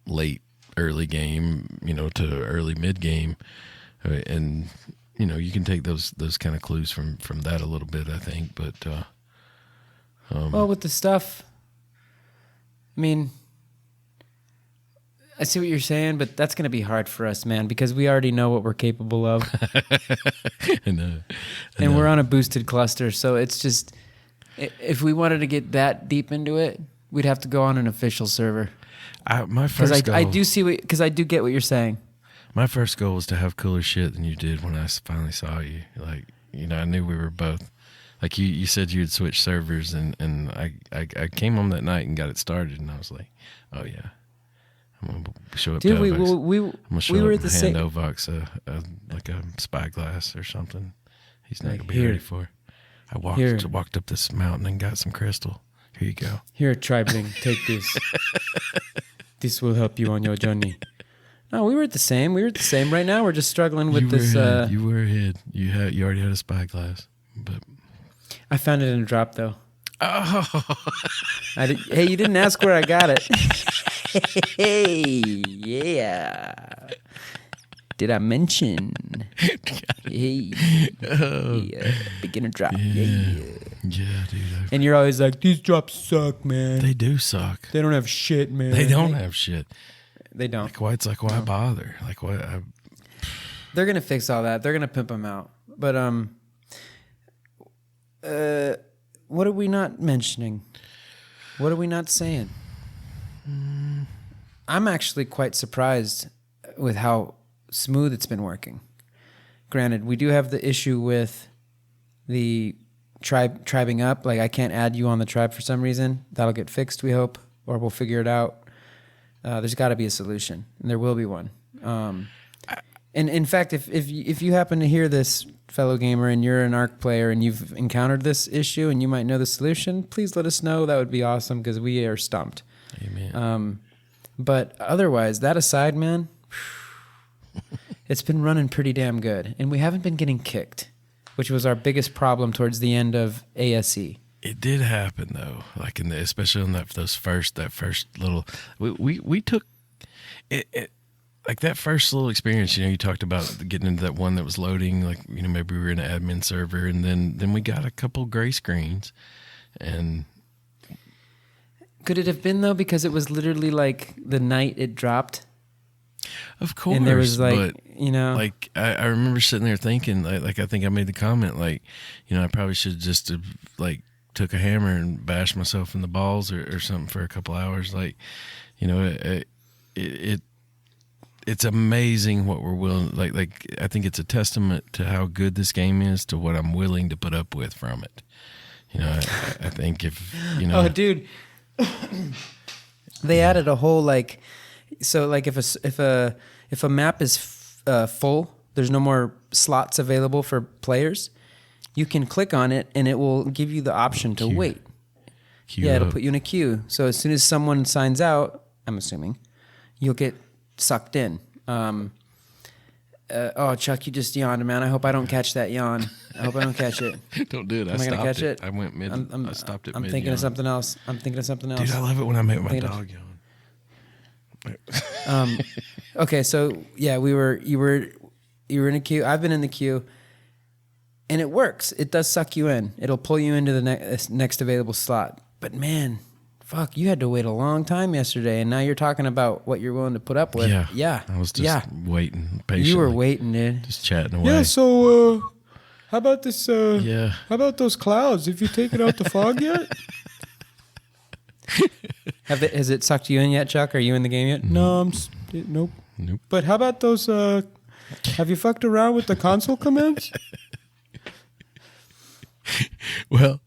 late early game, to early mid game. And, you can take those kind of clues from that a little bit, I think. But, well, with the stuff, I mean, I see what you're saying, but that's going to be hard for us, man, because we already know what we're capable of. And we're on a boosted cluster, so it's just, if we wanted to get that deep into it, we'd have to go on an official server. My first goal, I do get what you're saying. My first goal was to have cooler shit than you did when I finally saw you. Like, I knew we were both, like you said you had switched servers, and I came home that night and got it started, and I was like, oh yeah. I'm gonna show up. Dude, to we were at the same. Ovox like a spyglass or something. He's not like, gonna be ready for. I walked up this mountain and got some crystal. Here you go. Here, tribling, take this. This will help you on your journey. No, we were at the same. Right now, we're just struggling with this. You were ahead. You already had a spyglass, but I found it in a drop though. Oh. Hey, you didn't ask where I got it. Hey, yeah. Did I mention? Hey, yeah. Beginner drop. Yeah, dude. And you're always like, these drops suck, man. They do suck. They don't have shit, man. They don't have shit. They don't. Why bother? Like, why? They're gonna fix all that. They're gonna pimp them out. But what are we not mentioning? What are we not saying? I'm actually quite surprised with how smooth it's been working. Granted, we do have the issue with the tribing up. Like, I can't add you on the tribe for some reason. That'll get fixed, we hope, or we'll figure it out. There's got to be a solution, and there will be one. And in fact, if you happen to hear this, fellow gamer, and you're an Ark player and you've encountered this issue and you might know the solution, please let us know. That would be awesome, because we are stumped. Amen. But otherwise, that aside, man, it's been running pretty damn good, and we haven't been getting kicked, which was our biggest problem towards the end of ASE. It did happen though, like especially on that first little. We took it. Like that first little experience, you talked about getting into that one that was loading, like, maybe we were in an admin server, and then we got a couple gray screens. And could it have been though, because it was literally like the night it dropped? Of course. And there was like I remember sitting there thinking, like I think I made the comment, like, I probably should just have like took a hammer and bashed myself in the balls or something for a couple hours. Like, it's amazing what we're willing. Like I think it's a testament to how good this game is, to what I'm willing to put up with from it. I think if Oh, dude, they added a whole so if a map is full, there's no more slots available for players. You can click on it and it will give you the option to wait. It'll put you in a queue. So as soon as someone signs out, I'm assuming, you'll get sucked in. Chuck, you just yawned, man. I hope I don't catch that yawn. I hope I don't catch it. Don't do it. Am I gonna catch it? I went mid. I stopped it. I'm thinking of something else. Dude, I love it when I make my dog yawn. Okay, so yeah, you were in a queue. I've been in the queue, and it works. It does suck you in. It'll pull you into the next available slot. But man, fuck, you had to wait a long time yesterday, and now you're talking about what you're willing to put up with. Yeah. I was just waiting patiently. You were waiting, dude. Just chatting away. Yeah, so how about this? How about those clouds? Have you taken out the fog yet? Has it sucked you in yet, Chuck? Are you in the game yet? No, nope. But how about those? Have you fucked around with the console commands? Well,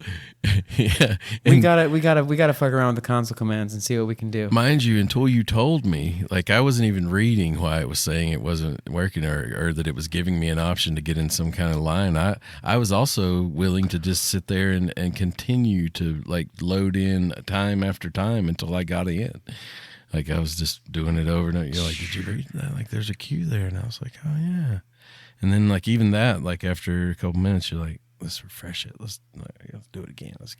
yeah. We gotta fuck around with the console commands and see what we can do. Mind you, until you told me, like, I wasn't even reading why it was saying it wasn't working, or that it was giving me an option to get in some kind of line. I was also willing to just sit there and continue to like load in time after time until I got in. Like I was just doing it over and over. You're like, did you read that? Like there's a cue there. And I was like, oh yeah. And then like even that, like after a couple minutes, you're like, let's refresh it. Let's do it again. Let's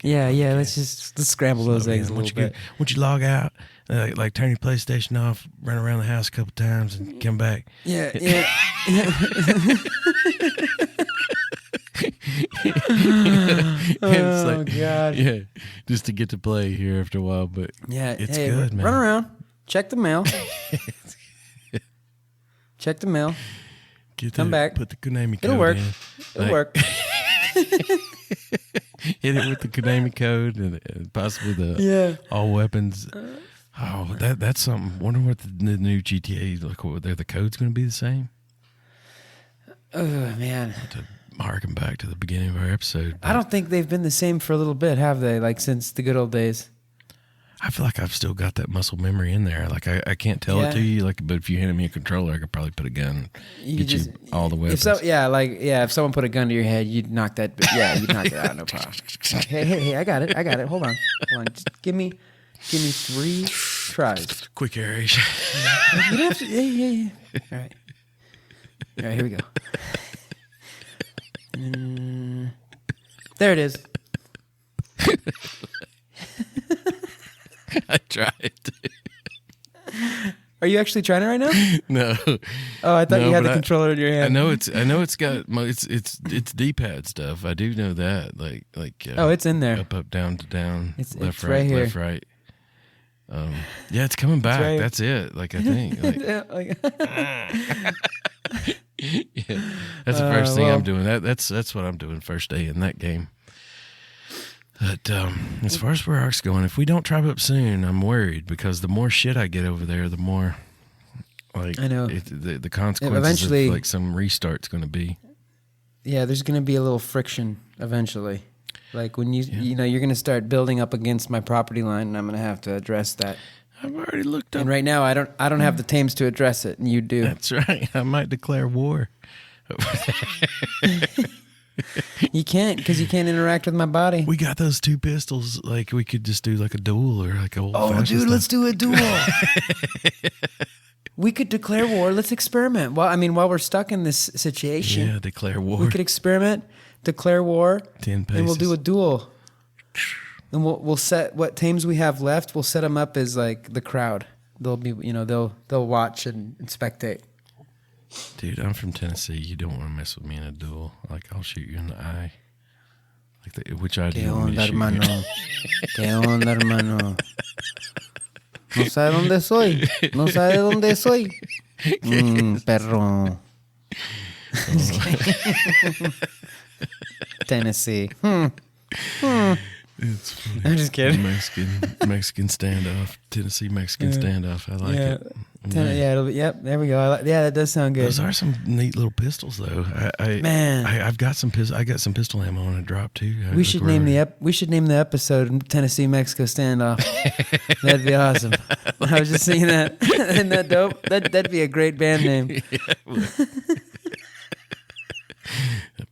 scramble those eggs a little bit. Once you log out, like turn your PlayStation off, run around the house a couple times, and come back. Yeah. Oh God. Yeah, just to get to play here after a while, but yeah, it's good, man. Run around, check the mail. Check the mail. Come back. Put the Konami code It'll work. in. It'll work. Hit it with the Konami code and possibly the all weapons. Oh, that's something. Wonder what the new GTA look. What the code's going to be the same. Oh man. To harken back to the beginning of our episode. I don't think they've been the same for a little bit, have they? Like since the good old days. I feel like I've still got that muscle memory in there. Like I can't tell it to you. Like, but if you handed me a controller, I could probably put a gun, get you all the weapons. If someone put a gun to your head, you'd knock that. You'd knock it out, no problem. Hey, I got it. Hold on. Just give me 3 tries. Quick aeration. You don't have to, yeah. All right, here we go. There it is. I tried. Are you actually trying it right now? No. Oh, I thought you had the controller in your hand. I know it's got it's D-pad stuff. I do know that. Like oh, it's in there. Up, down to down. It's left, right right, here. left, right. Yeah, it's coming back. Right. That's it. Like I think. Like, Yeah. yeah, that's the first thing I'm doing. That's what I'm doing first day in that game. But as far as where Ark's going, if we don't tribe up soon, I'm worried because the more shit I get over there, the more like I know the consequences eventually, of like some restart's going to be. Yeah, there's going to be a little friction eventually. Like when you know you're going to start building up against my property line, and I'm going to have to address that. I've already looked up. And right now, I don't have the tames to address it, and you do. That's right. I might declare war. You can't because you can't interact with my body. We got those 2 pistols. Like we could just do like a duel or like a old. Oh, dude, stuff. let's do a duel. We could declare war. Let's experiment. Well, I mean, while we're stuck in this situation, yeah, declare war. We could experiment, declare war, 10 paces. and we'll do a duel. And we'll set what tames we have left. We'll set them up as like the crowd. They'll be, they'll watch and spectate. Dude, I'm from Tennessee. You don't want to mess with me in a duel. Like I'll shoot you in the eye. Like which eye do you want me to shoot hermano? ¿Qué onda, hermano? No sabe dónde soy. No sabe dónde soy. Perro. Tennessee. It's funny. I'm just kidding. Mexican standoff. Tennessee Mexican standoff. I like it. There we go. That does sound good. Those are some neat little pistols, though. I've got some I got some pistol ammo on a drop too. We should name the episode Tennessee Mexico Standoff. That'd be awesome. I was just seeing that. Isn't that dope? That'd be a great band name.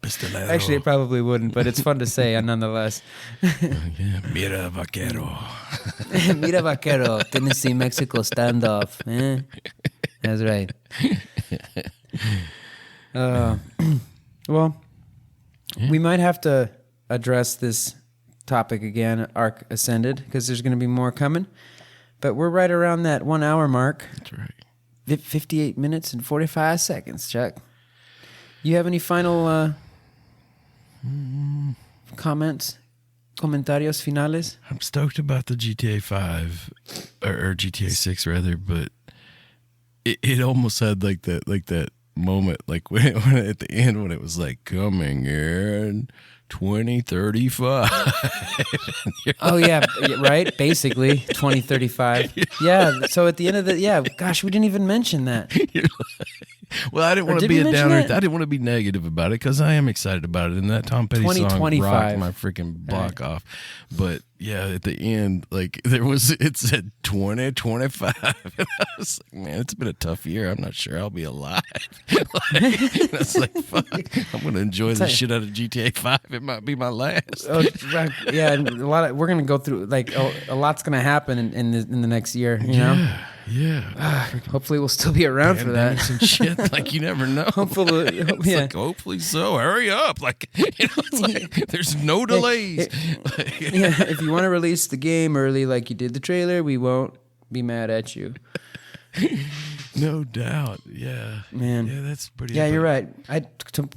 Pistolero. Actually, it probably wouldn't, but it's fun to say nonetheless. Yeah, mira vaquero. Mira vaquero, Tennessee Mexico Standoff. That's right. Well, we might have to address this topic again, Ark Ascended, because there's going to be more coming. But we're right around that 1 hour mark. That's right. 58 minutes and 45 seconds, Chuck. You have any final comments? Comentarios finales? I'm stoked about the GTA 5 or GTA 6 rather, but it almost had like that moment, like when at the end when it was like coming in 2035. Oh yeah, right. Basically 2035. Yeah. So at the end of gosh, we didn't even mention that. Well, I didn't want to be a downer. I didn't want to be negative about it because I am excited about it. And that Tom Petty song rocked my freaking block off. But yeah, at the end, like it said 2025. And I was like, man, it's been a tough year. I'm not sure I'll be alive. That's like, fuck. I'm going to enjoy the shit out of GTA 5. It might be my last. Oh, right. Yeah, we're going to go through, like, a lot's going to happen in the next year, you know? Yeah. Hopefully we'll still be around for that. And shit, like you never know. Hopefully, like, hopefully so. Hurry up. Like, it's like there's no delays. If you want to release the game early like you did the trailer, we won't be mad at you. No doubt. Yeah. Man. Yeah, that's pretty Yeah, you're right.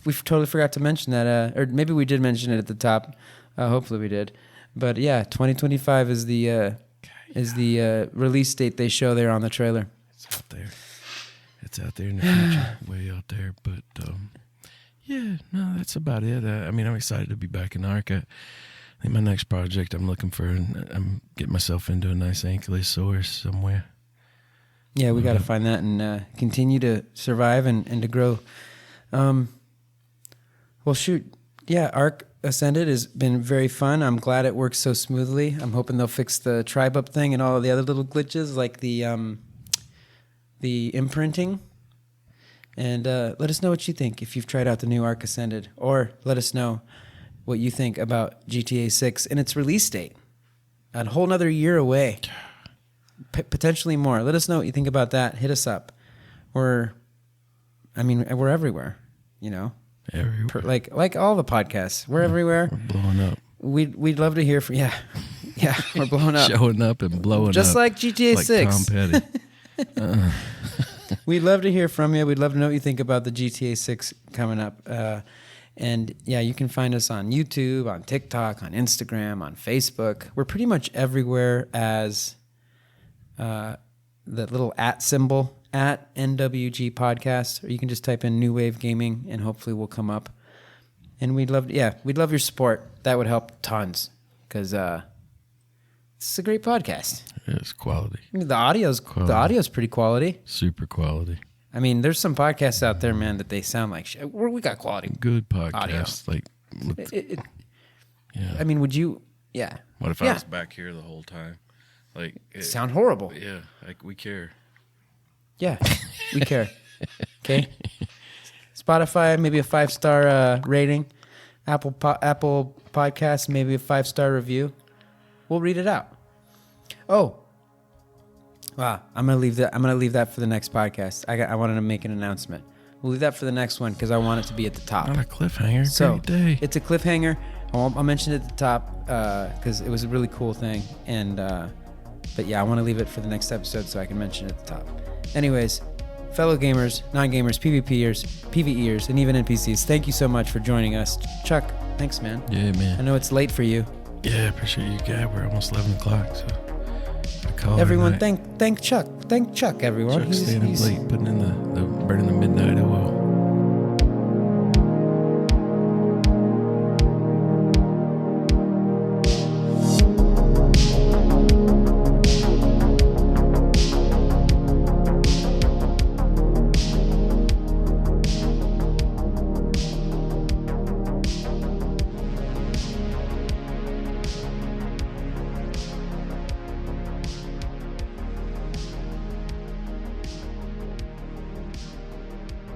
We totally forgot to mention that, or maybe we did mention it at the top. Hopefully we did. But yeah, 2025 is the release date they show there on the trailer. It's out there. It's out there in the future, way out there. But yeah, no, that's about it. I mean, I'm excited to be back in Ark. I think my next project I'm looking for, I'm getting myself into a nice ankylosaurus somewhere. Yeah, we got to find that and continue to survive and to grow. Well, shoot. Yeah, Ark Ascended has been very fun. I'm glad it works so smoothly. I'm hoping they'll fix the tribe up thing and all of the other little glitches like the imprinting. And let us know what you think if you've tried out the new Ark Ascended, or let us know what you think about GTA 6 and its release date. A whole nother year away, potentially more. Let us know what you think about that. Hit us up. We're everywhere, you know. Everywhere. Like all the podcasts, we're everywhere. We're blowing up. We'd love to hear from we're blowing up, showing up and blowing just up, like GTA like 6. Tom Petty. We'd love to hear from you. We'd love to know what you think about the GTA 6 coming up. And yeah, you can find us on YouTube, on TikTok, on Instagram, on Facebook. We're pretty much everywhere as the little @ symbol. At NWG Podcast, or you can just type in New Wave Gaming and hopefully we'll come up. And we'd love your support. That would help tons because it's a great podcast. It's quality. I mean, the audio's pretty quality. Super quality. I mean, there's some podcasts out there, man, that they sound like shit. We got quality. Good podcasts. Yeah. I mean, would you? Yeah. What if I was back here the whole time? Like, sound horrible. Yeah. Like we care. Yeah, we care. Okay. Spotify, maybe a 5-star rating. Apple Podcasts, maybe a 5-star review. We'll read it out. Oh, wow! I'm gonna leave that for the next podcast. I wanted to make an announcement. We'll leave that for the next one because I want it to be at the top. Not a cliffhanger. So great day. It's a cliffhanger. I'll mention it at the top because it was a really cool thing. And but yeah, I want to leave it for the next episode so I can mention it at the top. Anyways, fellow gamers, non-gamers, PvEers, and even NPCs, thank you so much for joining us. Chuck, thanks, man. Yeah, man. I know it's late for you. Yeah, appreciate you guys. We're almost 11 o'clock, so I call everyone. Thank Chuck. Thank Chuck, everyone. Chuck's staying up late, putting in the burning the midnight oil.